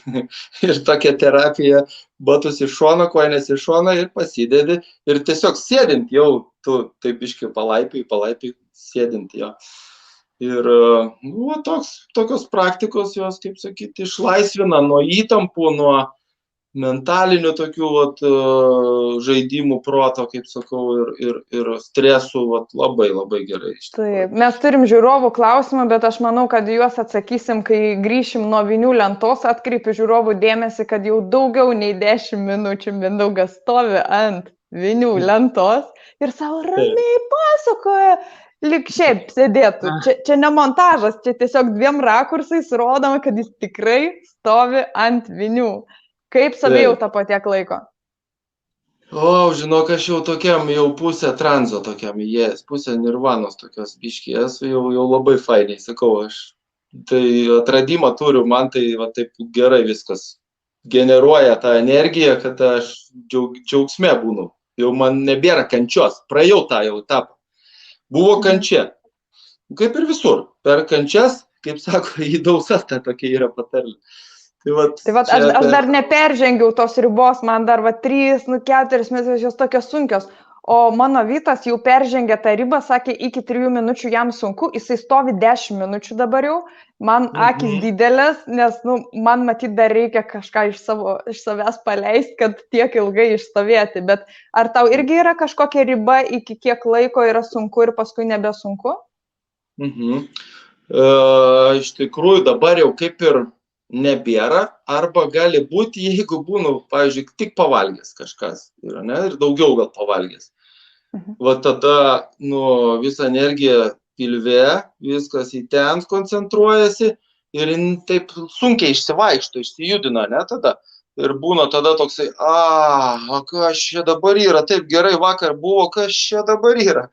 ir tokia terapija, batus į šoną, kojas į šoną ir pasidedi. Ir tiesiog sėdint jau, tu taip iški palaipiai sėdint jo. Ir, nu, tokios praktikos jos, kaip sakyti, išlaisvina nuo įtampų, nuo mentalinių tokių vat, žaidimų proto, kaip sakau, ir stresų vat, labai gerai. Taip, mes turim žiūrovų klausimą, bet aš manau, kad juos atsakysim, kai grįšim nuo vinių lentos, atkreipiu žiūrovų dėmesį, kad jau daugiau nei 10 minučių Mindaugas stovi ant vinių lentos ir savo ramiai pasakoja, lyg šiaip sėdėtų. Čia ne montažas, čia tiesiog 2 rakursais rodoma, kad jis tikrai stovi ant vinių. Kaip savijauta po tiek laiko? O, žinok, aš jau tokiam, jau pusę tranzo tokiam įėjęs, pusę nirvanos tokios biškės, jau labai fainiai, sakau, aš tai atradimą turiu, man tai va, taip gerai viskas generuoja tą energiją, kad aš džiaugsme būnu, jau man nebėra kančios, praėjau tą jau etapą. Buvo kančia, kaip ir visur, per kančias, kaip sako, įdausas, ta tokia yra patarlė. Tai vat, aš dar neperžengiau tos ribos, man dar 3, 4 minutės jos tokios sunkios, o mano Vytas jau peržengė tą ribą, sakė, iki 3 minučių jam sunku, jisai stovi 10 minučių dabar jau, man akis didelės, nes man matyt dar reikia kažką iš savęs paleisti, kad tiek ilgai išstovėti, bet ar tau irgi yra kažkokia riba, iki kiek laiko yra sunku ir paskui nebesunku? Iš tikrųjų dabar jau kaip ir nebėra, arba gali būti, jeigu būnu, pavyzdžiui, tik pavalgęs kažkas yra, ne, ir daugiau gal pavalgęs. Va tada, visa energija pilve, viskas į ten koncentruojasi ir taip sunkiai išsijudina, ne, tada. Ir būna tada toksai, kas čia dabar yra, taip gerai vakar buvo, kas čia dabar yra.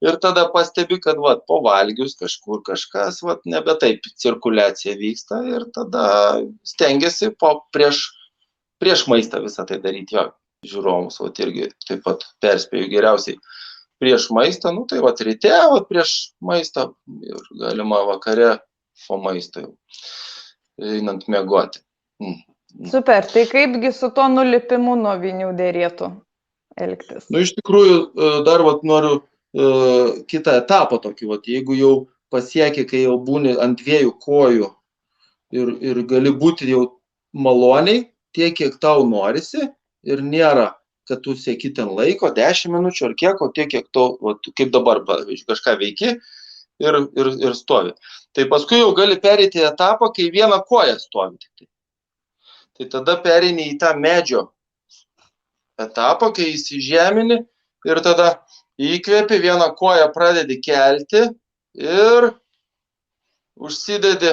Ir tada pastebi, kad pavalgius kažkur kažkas, nebe taip cirkuliacija vyksta ir tada stengiasi prieš maistą visą tai daryti, jo, žiūrovus, irgi taip pat perspėju geriausiai prieš maistą, tai ryte, prieš maistą ir galima vakare po maisto jau einant miegoti. Super, tai kaipgi su to nulipimu nuo vinių dėrėtų elgtis? Iš tikrųjų, dar noriu kitą etapą tokį, jeigu jau pasieki, kai jau būni ant 2 kojų ir gali būti jau maloniai, tiek, kiek tau norisi ir nėra, kad tu sieki ten laiko, 10 minučių ar kiek, o tiek, kiek tu, kaip dabar, kažką veiki ir stovi. Tai paskui jau gali pereiti etapą, kai 1 koja stovi. Tai tada pereini į tą medžio etapą, kai įsižemini ir tada įkvėpi, 1 koją pradedi kelti ir užsidedi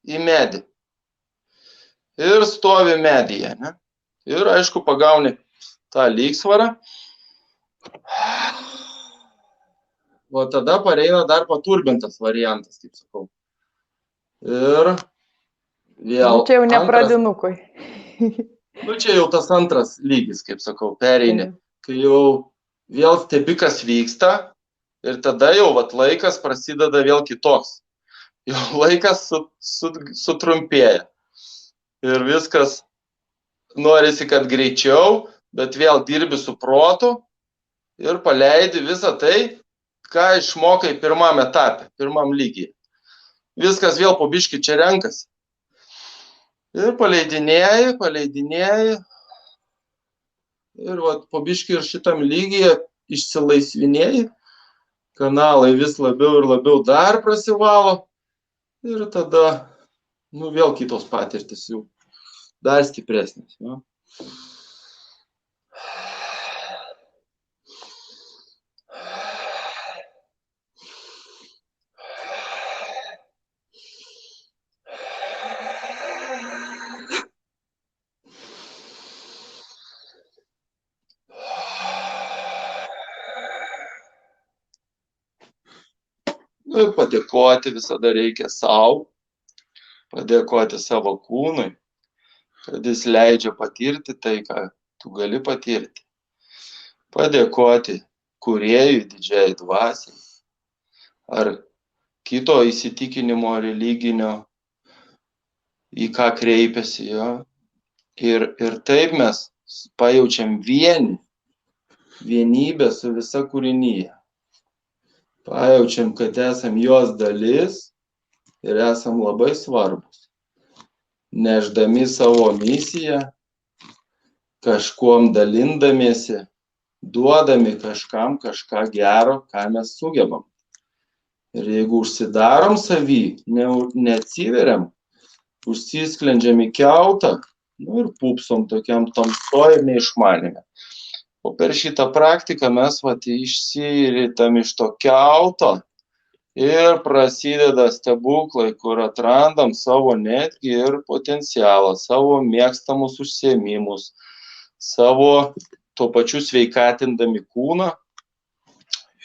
į medį. Ir stovi medyje. Ne? Ir aišku, pagauni tą lygsvarą. O tada pareina dar paturbintas variantas, kaip sakau. Ir vėl. Čia jau ne pradinukui. Čia jau tas antras lygis, kaip sakau, pereini. Kai jau vėl stebi, kas vyksta ir tada jau laikas prasideda vėl kitoks. Jau laikas sutrumpėja. Ir viskas norisi, kad greičiau, bet vėl dirbi su protu ir paleidi visą tai, ką išmokai pirmam etape, pirmam lygyje. Viskas vėl po biškį čia renkasi. Ir paleidinėji. Ir po biškį ir šitam lygyje išsilaisvinėjai, kanalai vis labiau ir labiau dar prasivalo ir tada, vėl kitos patirtis jau dar stipresnės. Ja. Padėkoti visada reikia sau, padėkoti savo kūnui, kad jis leidžia patirti tai, ką tu gali patirti. Padėkoti kūrėjui, didžiai dvasiai, ar kito įsitikinimo religinio, į ką kreipiasi, jo. Ir taip mes pajaučiam vienybę su visa kūrinyje. Pajaučiam, kad esam jos dalis ir esam labai svarbus. Nešdami savo misiją, kažkuom dalindamiesi, duodami kažkam kažką gero, ką mes sugebam. Ir jeigu užsidarom savy, neatsiveriam, užsisklendžiam į kiautą, ir pupsom tokiam tamsoj ir neišmanime. O per šitą praktiką mes išsiritam iš to kiauto ir prasideda stebuklai, kur atrandam savo netgi ir potencialą, savo mėgstamus užsiėmimus, savo tuo pačiu sveikatindami kūną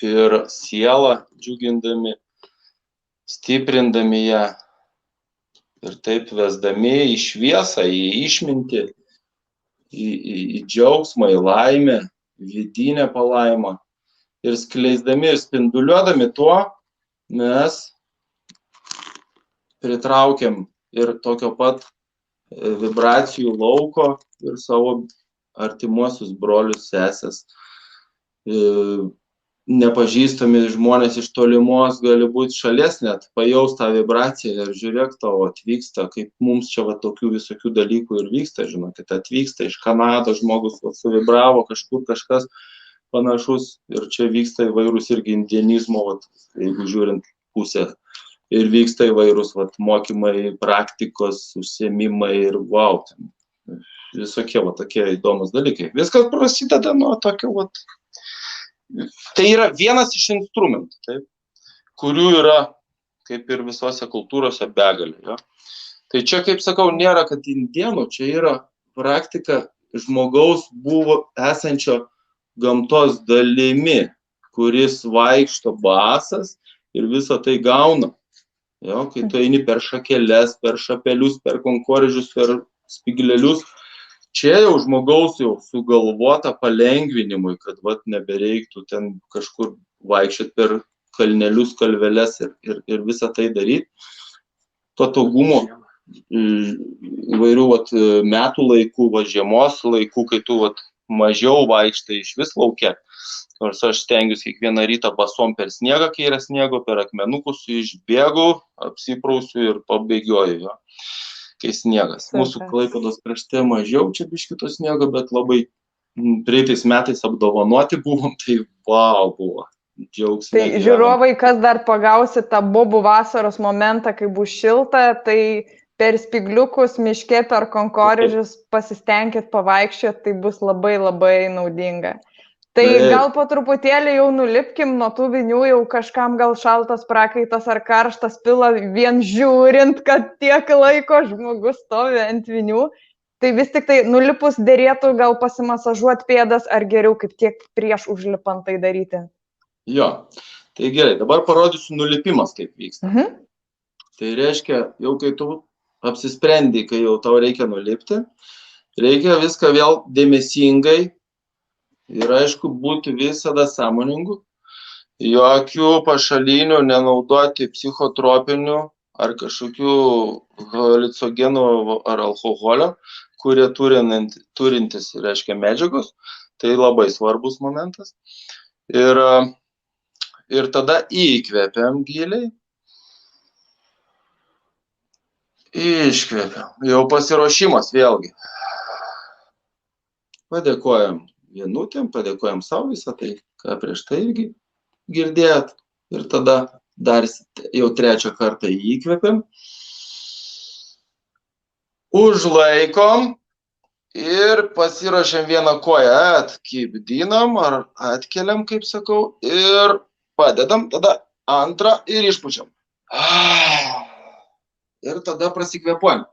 ir sielą džiugindami, stiprindami ją ir taip vesdami į šviesą, į išmintį, į džiaugsmą, į laimę, vidinę palaimą ir skleisdami ir spinduliuodami tuo, mes pritraukiam ir tokio pat vibracijų lauko ir savo artimuosius brolius, sesės. Nepažįstami žmonės iš tolimos, gali būti šalies net, pajaus tą vibraciją ir žiūrėk, tavo atvyksta, kaip mums čia tokių visokių dalykų ir vyksta, žinokit, atvyksta iš Kanados žmogus, suvibravo kažkur kažkas panašus ir čia vyksta įvairūs irgi indianizmo, jeigu žiūrint pusę, ir vyksta įvairūs mokymai, praktikos, užsiėmimai ir wow, visokie tokie įdomus dalykai. Viskas prasideda nuo tokio Tai yra vienas iš instrumentų, taip, kurių yra, kaip ir visose kultūrose, begalė. Ja? Tai čia, kaip sakau, nėra, kad indienų, čia yra praktika žmogaus buvo esančio gamtos dalimi, kuris vaikšto basas ir visą tai gauna. Ja? Kai tu eini per šakeles, per šapelius, per konkorėžius, per spiglelius, čia jau žmogaus jau sugalvota palengvinimui, kad nebereiktų ten kažkur vaikščioti per kalnelius, kalveles ir visą tai daryti. Patogumo įvairių metų laikų, žiemos laikų, kai tu mažiau vaikštai iš vis lauke. Nors aš stengiuosi kiekvieną rytą basom per sniegą, kai yra sniego, per akmenukus išbėgu, apsiprausiu ir pabėgioju. Jo. Kai sniegas. Mūsų Klaipėdos krašte mažiau čia biškito sniego, bet labai praeitais metais apdovanoti buvom, tai wow buvo. Džiaugsmė. Tai žiūrovai, kas dar pagausi tą bobų vasaros momentą, kai bus šilta, tai per spigliukus, miške, per konkorėžius pasistengit pavaikščioti, tai bus labai labai naudinga. Tai gal po truputėlį jau nulipkim nuo tų vinių, jau kažkam gal šaltas prakaitas ar karštas pila, vien žiūrint, kad tiek laiko žmogus stovi ant vinių. Tai vis tik tai nulipus dėrėtų gal pasimasažuoti pėdas ar geriau kaip tiek prieš užlipant tai daryti? Jo, tai gerai, dabar parodysiu nulipimas, kaip vyksta. Tai reiškia, jau kai tu apsisprendi, kai jau tau reikia nulipti, reikia viską vėl dėmesingai ir aišku būti visada sąmoningu, jokių pašalinių nenaudoti psichotropinių ar kažkokių haliucinogenų ar alkoholio, kurie turintis, reiškia, medžiagos, tai labai svarbus momentas. Ir tada įkvepiam giliai, iškvepiam, jau pasiruošimas vėlgi. Padėkojam vienutėm, padėkojam savo visą tai, ką prieš tai irgi girdėjot. Ir tada dar jau trečią kartą įkvepiam. Užlaikom ir pasiruošiam vieną koją, atkibdinam ar atkeliam, kaip sakau, ir padedam, tada antrą ir išpučiam. Ir tada prasikvėpuojam.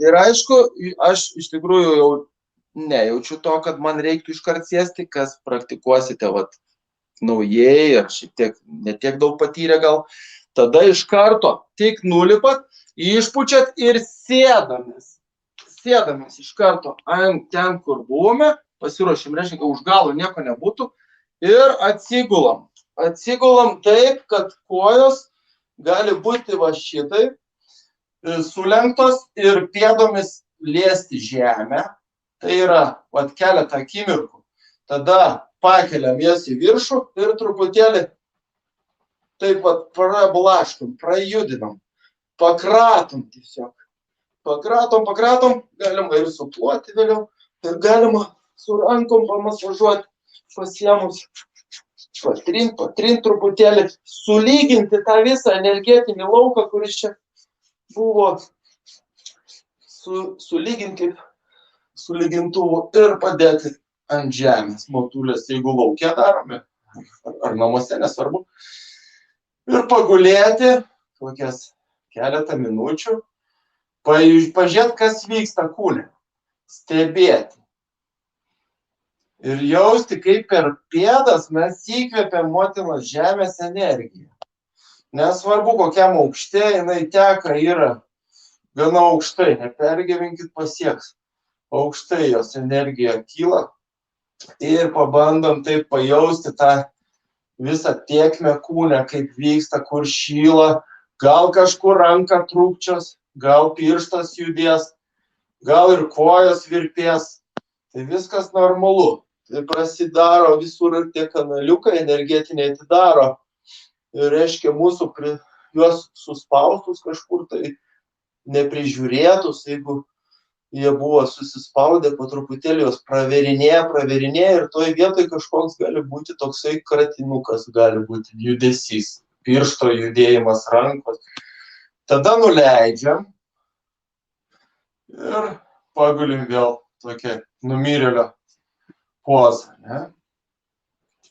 Ir aišku, aš iš tikrųjų jau nejaučiu to, kad man reiktų iškart sėsti, kas praktikuosite naujai ar šiek tiek netiek daug patyrę gal. Tada iš karto tik nulipat, išpučiat ir sėdamės. Sėdamės iš karto ant ten, kur buvome, pasiruošim, reiškia, kad už galo nieko nebūtų ir atsigulam. Atsigulam taip, kad kojos gali būti va šitai sulenktos ir pėdomis liesti žemę. Tai yra vat keletą akimirkų. Tada pakeliam jas į viršų ir truputėlį taip vat prablaškom, prajudinam, pakratom tiesiog. Pakratom, galima ir suploti vėliau, ir galima su rankom pamasažuoti, pasiemus, patrint truputėlį, sulyginti tą visą energetinį lauką, kuris čia buvo, sulyginti su lygintuvu ir padėti ant žemės motulės, jeigu lauke darome, ar namuose, nesvarbu. Ir pagulėti kokias keletą minučių, pažiūrėti, kas vyksta kūne, stebėti. Ir jausti, kaip per pėdas mes įkvėpiam motinos žemės energiją. Nesvarbu, kokiam aukšte jinai teka, yra gana aukštai, nepergyvenkit, pasieks. Aukštai jos energija kyla ir pabandom taip pajausti tą visą tėkmę kūne, kaip vyksta, kur šyla, gal kažkur ranka trūkčios, gal pirštas judės, gal ir kojos virpės. Tai viskas normalu. Tai prasidaro visur ir tie kanaliukai energetiniai atidaro. Ir reiškia mūsų juos suspaustus kažkur tai neprižiūrėtus, jeigu jie buvo susispaudę, po truputėlį jos praverinėja ir toj vietoj kažkoks gali būti toksai kratinukas, gali būti judesys, piršto judėjimas rankos. Tada nuleidžiam ir pagulim vėl tokią numirėlio pozą, ne?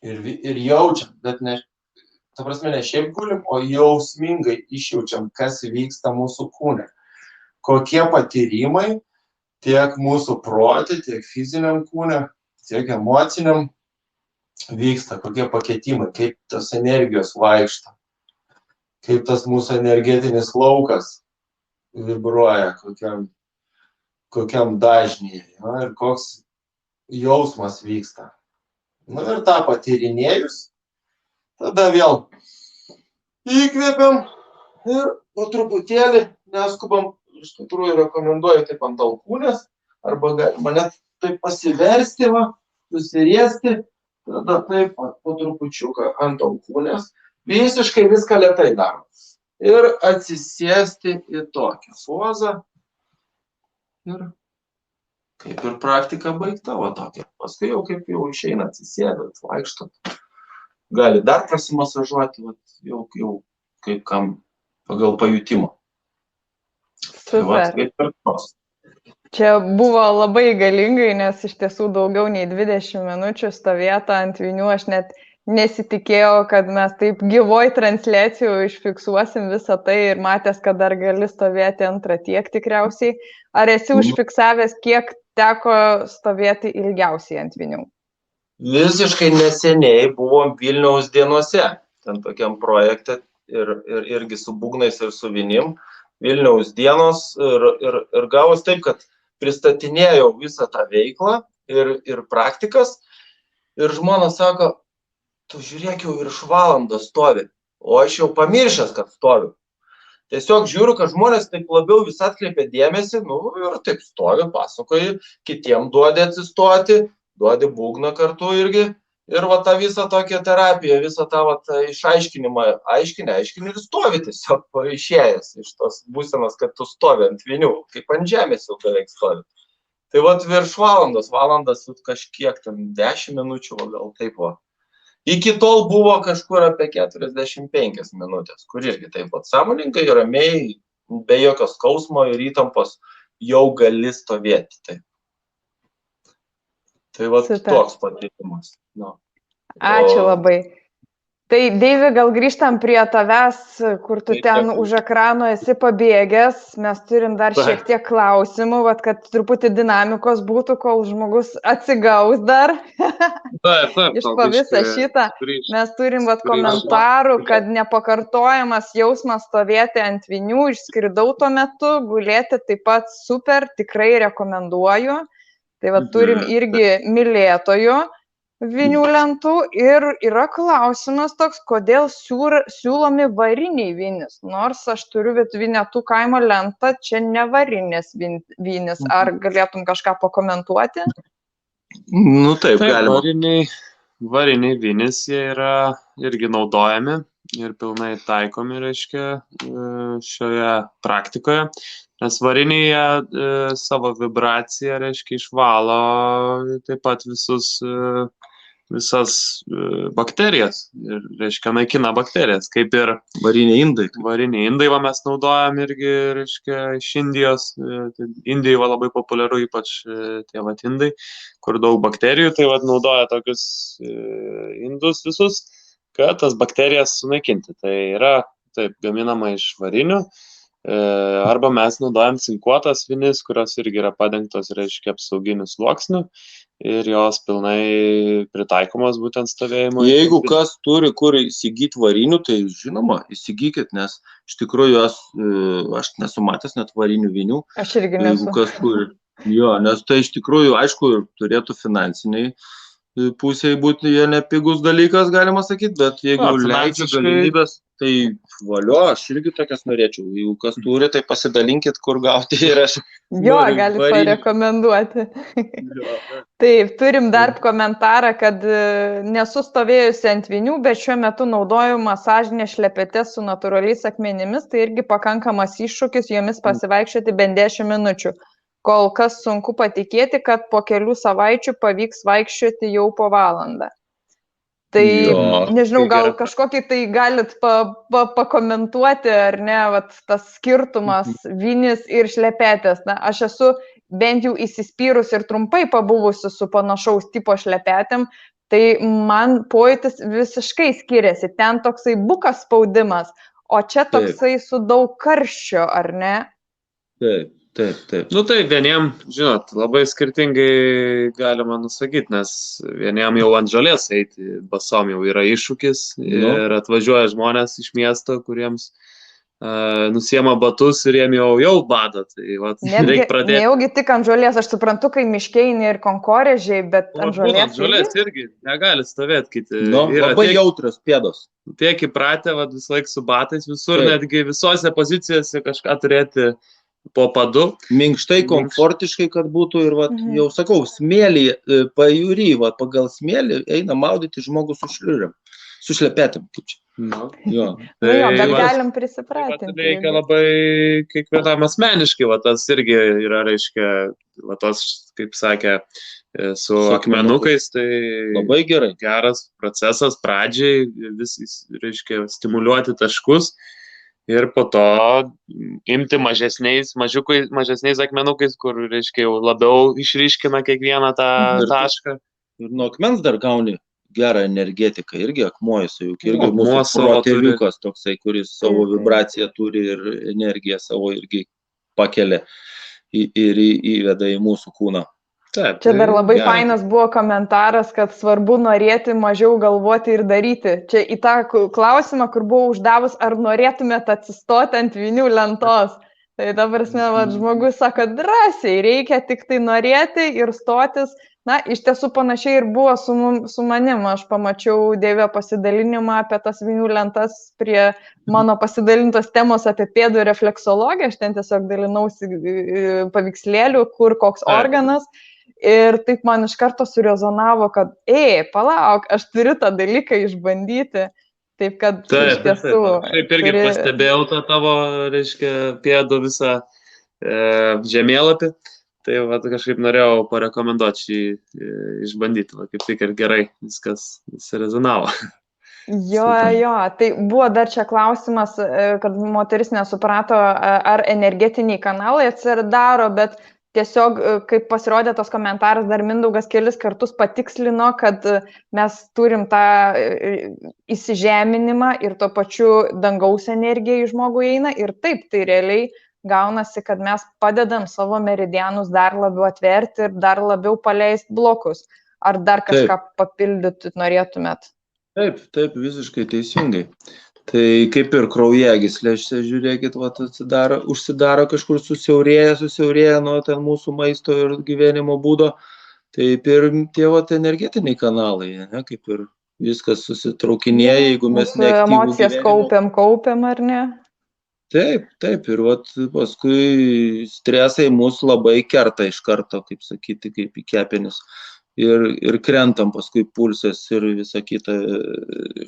Ir jaučiam, bet ne, ta prasme, ne šiaip gulim, o jausmingai išjaučiam, kas vyksta mūsų kūne. Kokie patyrimai tiek mūsų protė, tiek fiziniam kūne, tiek emociniam vyksta, kokie paketimai, kaip tas energijos vaikšta, kaip tas mūsų energetinis laukas vibruoja, kokiam dažnyje, ja, ir koks jausmas vyksta. Nu ir tą patyrinėjus, tada vėl įkvėpiam ir po truputėlį neskubam. Iš tikrųjų rekomenduoju taip ant alkūnės, arba galima net taip pasiversti, susiriesti, tada taip po trupučiuką ant alkūnės, visiškai viską lėtai darom. Ir atsisėsti į tokią pozą. Ir kaip ir praktika baigta, va tokia. Paskui jau kaip jau išeina atsisėdant, vaikštant. Gali dar prasimasažuoti, jau kaip kam pagal pajutimo. Super. Čia buvo labai galingai, nes iš tiesų daugiau nei 20 minučių stovėta ant vinių. Aš net nesitikėjau, kad mes taip gyvoj transliacijų išfiksuosim visą tai ir matęs, kad dar gali stovėti antrą tiek tikriausiai. Ar esi užfiksavęs, kiek teko stovėti ilgiausiai ant vinių? Visiškai neseniai buvom Vilniaus dienose, ten tokiam projekte irgi su būgnais ir su vinim. Vilniaus dienos ir gavos taip, kad pristatinėjau visą tą veiklą ir praktikas. Ir žmona sako, tu žiūrėk, jau virš valandos stovi, o aš jau pamiršęs, kad stoviu. Tiesiog žiūriu, kad žmonės taip labiau vis atkreipia dėmesį, ir taip stovi, pasakoji, kitiem duodi atsistoti, duodi būgną kartu irgi. Ir va tą visą tokią terapiją, visą tą išaiškinimą, aiškini ir stovi tiesiog išėjęs iš tos būsenos, kad tu stovi ant vinių, kaip ant žemės jau beveik stovi. Tai va virš valandas kažkiek, 10 minučių, gal taip va. Iki tol buvo kažkur apie 45 minutės, kur irgi taip va sąmoningai, ramiai, be jokio skausmo ir įtampos jau gali stovėti. Taip. Tai va toks patyrimas. Ačiū labai. Tai, Deivi, gal grįžtam prie tavęs, kur tu ten už ekrano esi pabėgęs. Mes turim dar šiek tiek klausimų, kad truputį dinamikos būtų, kol žmogus atsigaus dar. Iš po visą šitą. Mes turim komentarų, kad nepakartojamas jausmas stovėti ant vinių. Išskridau tuo metu, gulėti taip pat super, tikrai rekomenduoju. Tai turim irgi mylėtojų vinių lentų ir yra klausimas toks, kodėl siūlomi variniai vinis. Nors aš turiu Vinetų kaimo lentą, čia ne varinis vinis. Ar galėtum kažką pakomentuoti? Nu taip, galima. Variniai vinis, jie yra irgi naudojami ir pilnai taikomi, reiškia, šioje praktikoje. Nes variniai savo vibraciją, reiškia, išvalo taip pat visas bakterijas ir, reiškia, naikina bakterijas, kaip ir variniai indai. Variniai indai mes naudojam irgi, reiškia, iš Indijos. Indijoje labai populiaru, ypač tie indai, kur daug bakterijų, tai naudoja tokius indus visus, kad tas bakterijas sunaikinti. Tai yra taip gaminama iš varinių. Arba mes naudojam cinkuotas vinis, kurios irgi yra padengtos, reiškia, apsauginiu sluoksniu ir jos pilnai pritaikomos būtent stovėjimui. Jeigu kas turi kur įsigyti varinių, tai žinoma, įsigykit, nes iš tikrųjų aš nesu matęs net varinių vinių. Aš irgi nesu. Jeigu kas turi. Jo, nes tai iš tikrųjų, aišku, turėtų finansiniai pusėje būti jie nepigus dalykas, galima sakyti, bet jeigu leidžia galimybės, tai valio, aš irgi tokias norėčiau. Jeigu kas turi, tai pasidalinkit, kur gauti ir aš. Jo, galit parekomenduoti. Taip, turim dar komentarą, kad nesu stovėjusi ant vinių, bet šiuo metu naudoju masažinės šlepetės su natūraliais akmenimis, tai irgi pakankamas iššūkis jomis pasivaikščioti bent 10 minučių. Kol kas sunku patikėti, kad po kelių savaičių pavyks vaikščioti jau po valandą. Tai nežinau, gal kažkokį tai galit pakomentuoti, ar ne, tas skirtumas vinis ir šlepetės. Na, aš esu bent jau įsispyrus ir trumpai pabuvusi su panašaus tipo šlepetėm, tai man pojūtis visiškai skiriasi. Ten toksai bukas spaudimas, o čia toksai su daug karščio, ar ne? Taip. Taip. Nu tai vieniem, žinot, labai skirtingai galima nusakyti, nes vieniem jau ant žolės eiti basom jau yra iššūkis ir atvažiuoja žmonės iš miesto, kuriems nusiema batus ir jiem jau bado. Tai reikia pradėti. Nejaugi tik ant žolės, aš suprantu, kai miškeini ir konkorėžiai, bet ant žolės. Ant žolės irgi negali stovėti kiti. Labai jautrios pėdos. Tiek įpratę, visą laiką su batais visur, netgi visose pozicijose kažką turėti po padu. Minkštai, komfortiškai, kad būtų ir, jau sakau, smėlį, pajūry, pagal smėlį eina maudyti žmogus su šlepetėm. Kaip čia? Jo, bet galim prisipratinti. Reikia labai kiekvienam asmeniškai, tas irgi yra, reiškia, tos, kaip sakė, su akmenukais, tai labai geras procesas pradžiai, reiškia, stimuliuoti taškus. Ir po to imti mažesniais akmenukais, kur, reiškia, jau labiau išryškina kiekvieną tą tašką. Ir nuo akmens dar gauni gerą energetiką, irgi akmuojas, juk irgi mūsų protėviukas toksai, kuris savo vibraciją turi ir energiją savo irgi pakelia ir įveda į mūsų kūną. Čia dar labai fainas buvo komentaras, kad svarbu norėti, mažiau galvoti ir daryti. Čia į tą klausimą, kur buvau uždavus, ar norėtumėt atsistoti ant vinių lentos. Tai ta prasme, žmogus sako, drąsiai, reikia tik tai norėti ir stotis. Na, iš tiesų panašiai ir buvo su manim. Aš pamačiau Deivio pasidalinimą apie tas vinių lentas prie mano pasidalintos temos apie pėdų refleksologiją. Aš ten tiesiog dalinausi paveikslėlių, kur koks organas. Ir taip man iš karto surezonavo, kad, palauk, aš turiu tą dalyką išbandyti. Taip, kad iš tiesų... Taip irgi pastebėjau tą tavo, reiškia, pėdų visą žemėlapį. Tai kažkaip norėjau parekomenduoti šį išbandyti. Kaip tik ir gerai viskas rezonavo. Jo, tai buvo dar čia klausimas, kad moteris nesuprato, ar energetiniai kanalai atsidaro, bet tiesiog, kaip pasirodė tas komentaras, dar Mindaugas kelis kartus patikslino, kad mes turim tą įsižeminimą ir tuo pačiu dangaus energija į žmogų eina. Ir taip, tai realiai gaunasi, kad mes padedam savo meridianus dar labiau atverti ir dar labiau paleisti blokus. Ar dar kažką papildyti norėtumėt? Taip, visiškai teisingai. Tai kaip ir kraujagyslėse, žiūrėkit, užsidaro kažkur susiaurėja nuo ten mūsų maisto ir gyvenimo būdo. taip ir tie vat energetiniai kanalai, ne, kaip ir viskas susitraukinėja, jeigu mes Mūsų neaktyvų emocijas gyvenimą. kaupiam, ar ne? Taip, taip, ir vat paskui stresai mūsų labai kerta iš karto, kaip sakyti, kaip į kepenis. Ir krentam paskui pulsas ir visa kita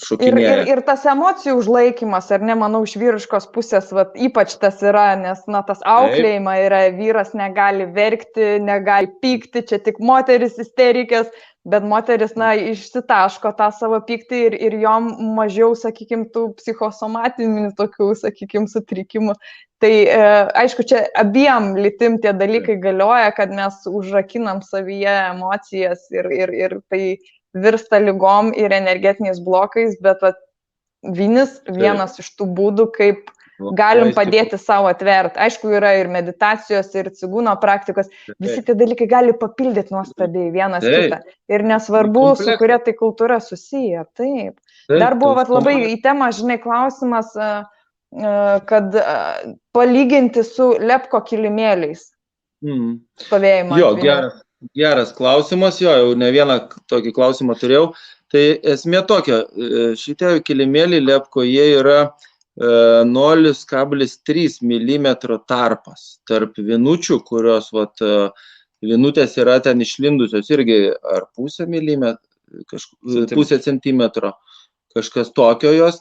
šokinėja. Ir tas emocijų užlaikymas, ar ne, manau, iš vyriškos pusės, vat, ypač tas yra, nes, na, tas auklėjimą yra, vyras negali verkti, negali pykti, čia tik moteris isterikės, bet moteris, na, išsitaško tą savo pyktį ir jom mažiau, sakykime, tų psichosomatinių tokių, sakykime, sutrikimų. Tai, aišku, čia abiem lytim tie dalykai galioja, kad mes užrakinam savyje emocijas ir tai virsta lygom ir energetiniais blokais, bet vynis vienas iš tų būdų, kaip galim padėti savo atverti. Aišku, yra ir meditacijos, ir cigūno praktikos. Visi tie dalykai gali papildyti nuostabiai vienas kitą. Ir nesvarbu, su kuria tai kultūra susiję. Taip. Dar buvo labai į temą, žinai, klausimas, kad palyginti su lepko kilimėliais. Stovėjimą. Jo, geras klausimas, jau ne vieną tokį klausimą turėjau. Tai esmė tokia, šitie kilimėliai lepko, jie yra 0,3 mm tarpas tarp vinučių, kurios vinutės yra ten išlindusios irgi ar pusę centimetro, kažkas tokio jos,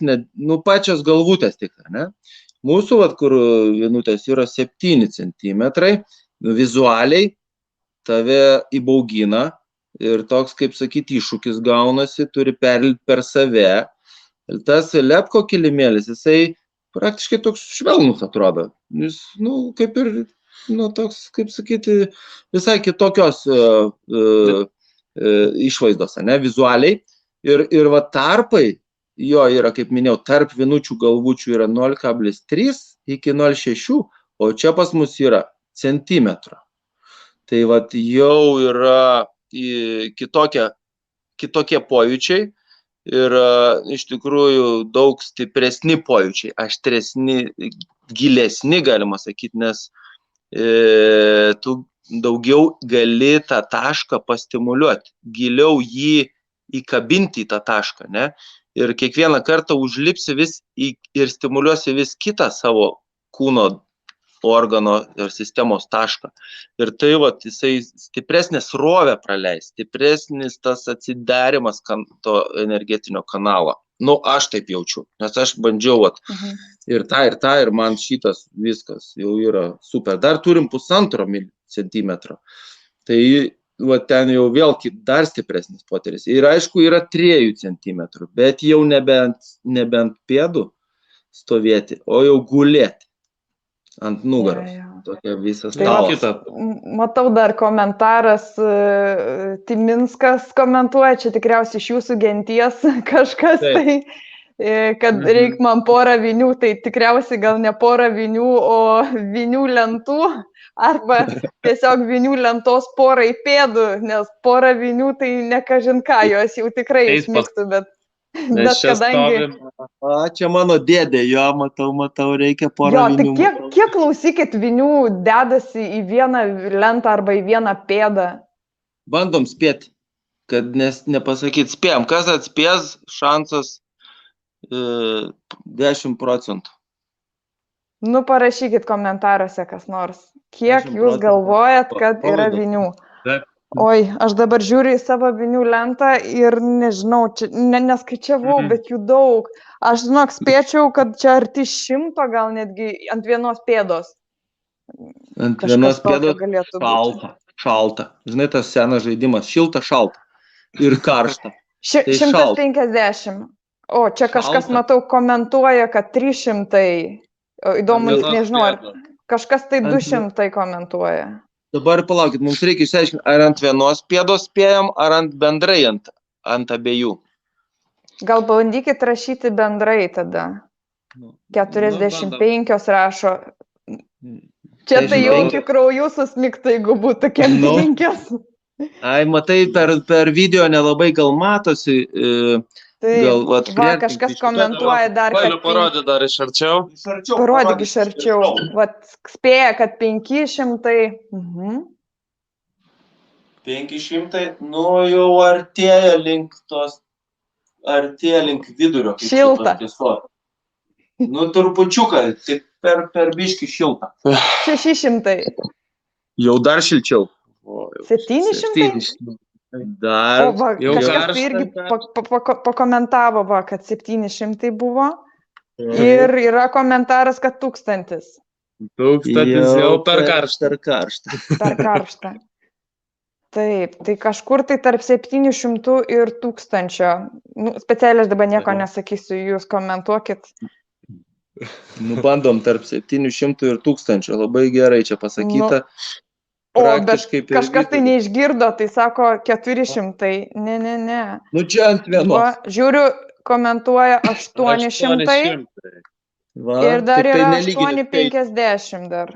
pačios galvutės tik, ne? Mūsų, kur vinutės yra 7 centimetrai, vizualiai tave įbaugina ir toks, kaip sakyti, iššūkis gaunasi, turi perlipti per save. Ir tas lepko kilimėlis, jisai praktiškai toks švelnus atrodo. Jis, kaip ir, toks, kaip sakyti, visai kitokios išvaizdos, ne, vizualiai. Ir tarpai, jo yra, kaip minėjau, tarp vinučių galvučių yra 0,3 iki 0,6, o čia pas mus yra centimetro. Tai jau yra kitokie pojūčiai ir iš tikrųjų daug stipresni pojūčiai, aštresni, gilesni, galima sakyti, nes tu daugiau gali tą tašką pastimuliuoti, giliau jį įkabinti į tą tašką, ne? Ir kiekvieną kartą užlipsi vis ir stimuliuosi vis kitą savo kūno organo ir sistemos tašką. Ir tai, jisai stipresnė srovė praleis, stipresnis tas atsidarimas to energetinio kanalo. Aš taip jaučiu, nes aš bandžiau ir tą, ir man šitas viskas jau yra super. Dar turim 1,5 centimetro. Tai ten jau vėl dar stipresnis potyris. Ir aišku, yra 3 centimetrų, bet jau nebent pėdų stovėti, o jau gulėti ant nugaros. Tokia visas stalas. Matau dar komentaras, Timinskas komentuoja, čia tikriausiai iš jūsų genties kažkas, tai, kad reik man porą vinių, tai tikriausiai gal ne porą vinių, o vinių lentų, arba tiesiog vinių lentos porai pėdų, nes porą vinių tai nekažin ką, jos jau tikrai išmigtų, bet kadangi... Čia mano dėdė, jo, matau, reikia porą vinių. Tai kiek klausykit vinių dedasi į vieną lentą arba į vieną pėdą? Bandom spėti, kad nepasakyti, spėjom. Kas atspės, šansas 10%. Parašykit komentaruose kas nors. Kiek jūs galvojat, kad yra vinių? Oi, aš dabar žiūriu į savo vinių lentą ir nežinau, čia neskaičiavau, bet jų daug. Aš, spėčiau, kad čia arti 100, gal netgi ant vienos pėdos. Ant vienos pėdos šalta. Žinai, tas senas žaidimas, šilta, šalta ir karšta. 150. O, čia kažkas, matau, komentuoja, kad 300. Įdomu, nežinau, ar kažkas tai 200 komentuoja. Dabar palaukit, mums reikia išsiaiškinti, ar ant vienos pėdos spėjam, ar ant bendrai ant abiejų. Gal bandykit rašyti bendrai tada. 45 rašo. Čia tai jau iki kraujų susmigta, jeigu būtų 45. Ai, matai, per video nelabai gal matosi. Kažkas komentuoja dar, kad... Galiu parodyti dar iš arčiau. Parodyk iš arčiau. Spėja, kad 500. 500, nu jau artėja link vidurio. Šilta. Nu, turpučiuką, tik per biškį šiltą. 600. Jau dar šilčiau. 700? Dar. O va, jau kažkas tai irgi pakomentavo, va, kad 700 buvo. Ir yra komentaras, kad 1000. 1000 jau per karštą. Per karštą. Taip, tai kažkur tai tarp 700 ir 1000. Nu, specialiai aš dabar nieko nesakysiu, jūs komentuokit. Nu, bandom tarp 700 ir 1000. Labai gerai čia pasakyta. O, bet kažkas tai neišgirdo, tai sako 400. Ne. Nu, čia ant vienos. Va, žiūriu, komentuoja 800. Va, ir dar tai yra nelygini 850 dar.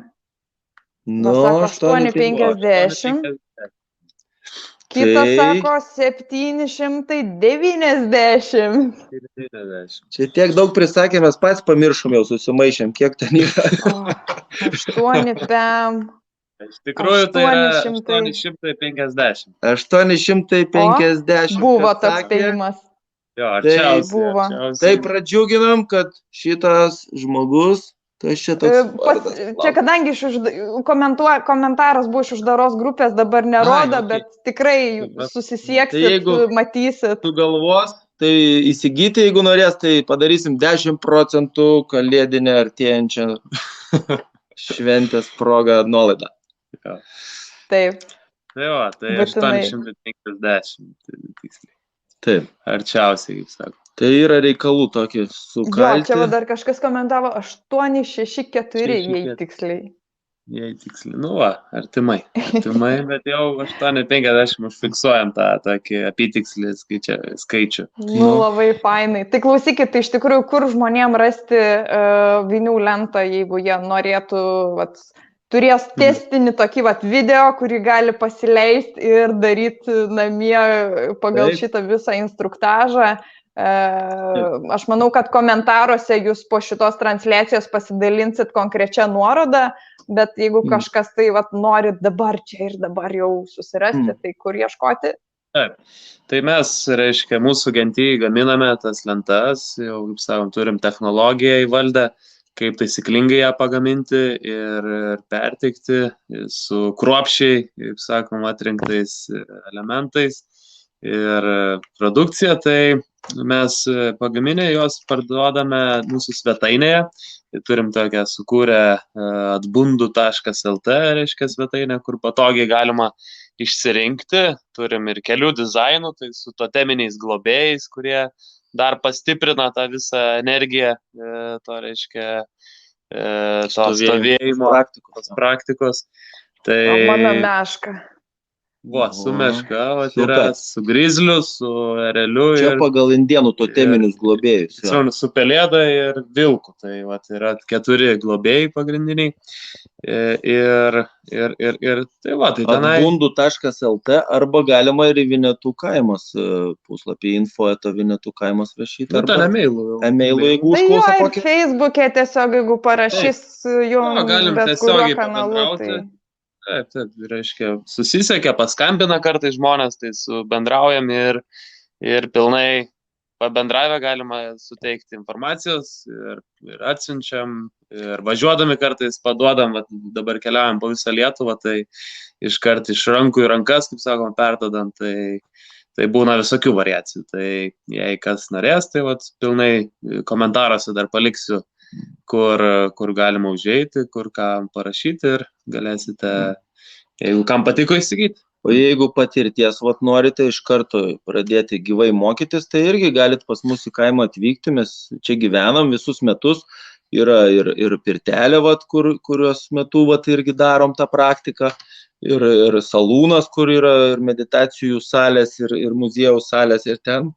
Nu, sako 850. Kitas sako 790. Čia tiek daug prisakė, mes pats pamiršom jau, susimaišėm, kiek ten yra. 8 Iš tikrųjų, tai yra 850. 850. Buvo toks spėjimas. Jo, arčiausiai. Buvo. Tai pradžiuginam, kad šitas žmogus, tai čia toks vardas. Čia kadangi komentaras buvo iš uždaros grupės, dabar nerodo, bet tikrai susisieksit, matysit. Tu galvos, tai įsigyti, jeigu norės, tai padarysim 10% kalėdinę artėjančią šventės progą nuolaidą. Taip. Tai va, tai 850. Taip. Arčiausiai, kaip sako. Tai yra reikalų tokį sukalti. Jo, čia dar kažkas komentavo 864, jei tiksliai. Jei tiksliai. Nu va, artimai, bet jau 850 užfiksuojam tą tokį apytikslį skaičių. Nu, labai fainai. Tai klausykit, tai iš tikrųjų, kur žmonėm rasti vinių lentą, jeigu jie norėtų, turės testinį tokį video, kurį gali pasileisti ir daryti namie pagal šitą visą instruktažą. Aš manau, kad komentaruose jūs po šitos transliacijos pasidalinsit konkrečią nuorodą, bet jeigu kažkas tai nori dabar čia ir dabar jau susirasti, tai kur ieškoti? Taip. Tai mes, reiškia, mūsų gentyje gaminame tas lentas, jau, kaip sakom, turim technologiją įvaldę, kaip taisyklingai ją pagaminti ir perteikti su kruopščiai, kaip sakom, atrinktais elementais ir produkcija. Tai mes pagaminę juos parduodame mūsų svetainėje. Turim tokią sukūrę atbundu.lt, reiškia svetainę, kur patogiai galima išsirinkti. Turim ir kelių dizainų, tai su toteminiais globėjais, kurie dar pastiprina tą visą energiją, to reiškia, to stovėjimo praktikos. Tai mano meška. Su meška, yra su grizliu, su ereliu. Čia pagal indėnų toteminius globėjus. Su pelėda ir vilku. Tai yra 4 globėjai pagrindiniai. Ir tai tenai. Atbundu.lt arba galima ir į Vinetų kaimas puslapį info@vinetų kaimas rašyti. Ten e-mailu. Jeigu užklauso kokį. Tai jo, Facebook'e tiesiog, jeigu parašys jums bet kuriuo kanalu. Taip, reiškia, susisiekia, paskambina kartais žmonės, tai bendraujam ir pilnai pabendravę galima suteikti informacijos ir atsiunčiam, ir važiuodami kartais paduodam, dabar keliaujam po visą Lietuvą, tai iškart iš rankų į rankas, kaip sakom, perdodam, tai būna visokių variacijų. Tai jei kas norės, tai pilnai komentaruose dar paliksiu, kur galima užeiti, kur ką parašyti ir galėsite, jeigu kam patiko, įsigyti. O jeigu patirties norite iš karto pradėti gyvai mokytis, tai irgi galit pas mus į kaimą atvykti, mes čia gyvenam visus metus, yra ir pirtelė, kurios metu irgi darom tą praktiką, ir salūnas, kur yra ir meditacijų salės, ir muziejaus salės, ir ten.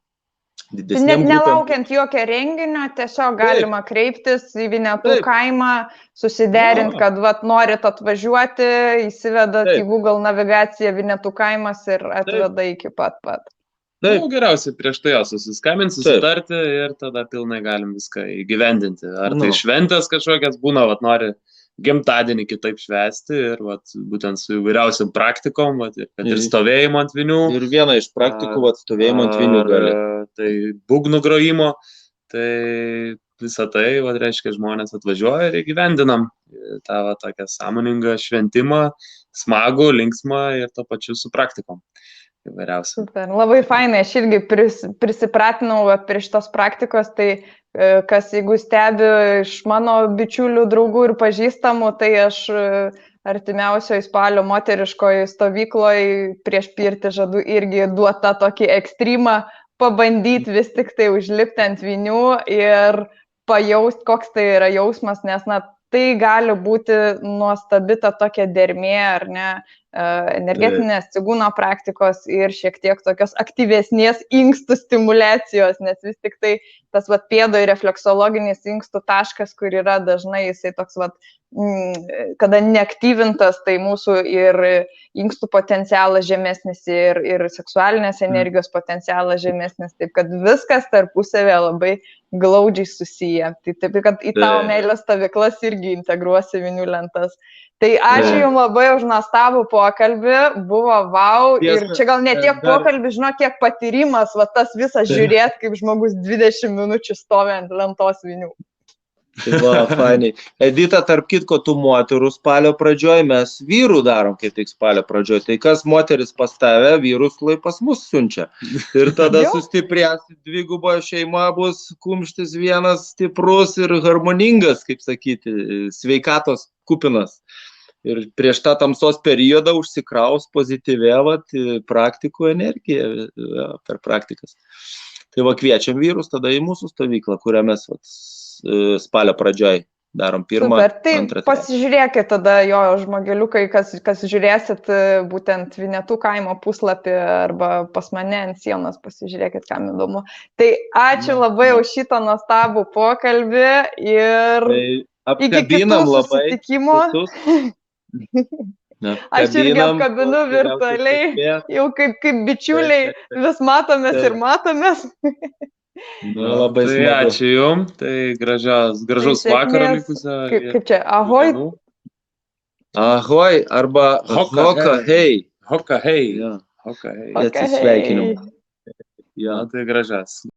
Nelaukiant jokio renginio, tiesiog galima kreiptis į Vinetų kaimą, susiderinti, kad norit atvažiuoti, įsivedat į Google navigaciją Vinetų kaimas ir atveda iki pat. Geriausiai prieš tai susiskambinti, susitarti ir tada pilnai galim viską įgyvendinti. Ar tai šventės kažkokias būna, nori gimtadienį kitaip švęsti ir vat, būtent su įvairiausiam praktikom, vat, ir stovėjimo ant vinių. Ir viena iš praktikų stovėjimo ant vinių gali. Tai būgnų grojimo, tai visą tai, vat, reiškia, žmonės atvažiuoja ir įgyvendinam tą vat, tokią sąmoningą šventimą, smagų, linksmą ir to pačiu su praktikom. Įvairiausiam. Super, labai fainai, aš irgi prisipratinau prie šitos praktikos, tai kas jeigu stebi iš mano bičiulių, draugų ir pažįstamų, tai aš artimiausioje spalio moteriškoje stovykloje prieš pirtį žadu irgi duota tokį ekstremą, pabandyti vis tik tai užlipti ant vinių ir pajaust, koks tai yra jausmas, nes tai gali būti nuostabi ta tokia dermė, ar ne, energetinės cigūno praktikos ir šiek tiek tokios aktyvesnės inkstų stimulacijos, nes vis tik tai tas pėdo ir refleksologinis inkstų taškas, kur yra dažnai jisai toks, kada neaktyvintas, tai mūsų ir inkstų potencialas žemesnis ir seksualinės energijos potencialas žemesnis, taip kad viskas tarpusavėje labai glaudžiai susiję. Tai taip, kad į tavo meilės stovyklas irgi integruosi vinių lentas. Tai ačiū Jums labai už nuostabų pokalbį, buvo vau, ir čia gal ne tiek pokalbį, žinau, kiek patyrimas, tas visas žiūrėt, kaip žmogus 20 minučių stovi ant lentos vinių. Tai va, fainai. Edita, tarp kitko, tų moterų spalio pradžioj, mes vyrų darom kaip tik spalio pradžioj. Tai kas moteris pas tave, vyrus lai pas mus siunčia. Ir tada sustiprės, dvigubo šeima bus, kumštis vienas stiprus ir harmoningas, kaip sakyti, sveikatos kupinas. Ir prieš tą tamsos periodą užsikraus pozityvė praktikų energiją per praktikas. Tai va, kviečiam vyrus tada į mūsų stovyklą, kurią mes spalio pradžioj darom pirmą. Super, tai pasižiūrėkit tada jo žmogeliukai, kas žiūrėsit būtent Vinetų kaimo puslapį arba pas mane ant sienos, pasižiūrėkit, kam įdomu. Tai ačiū labai už šitą nuostabų pokalbį ir iki kitų susitikimų. Aš irgi apkabinu virtualiai, jau kaip bičiuliai vis matomės ir matomės. Labai tai ačiū Jums, tai gražaus vakaro likusio. Kaip čia, ahoj? Ahoj, arba hoka hei. Hoka hei. Atsisveikinim. Tai gražias.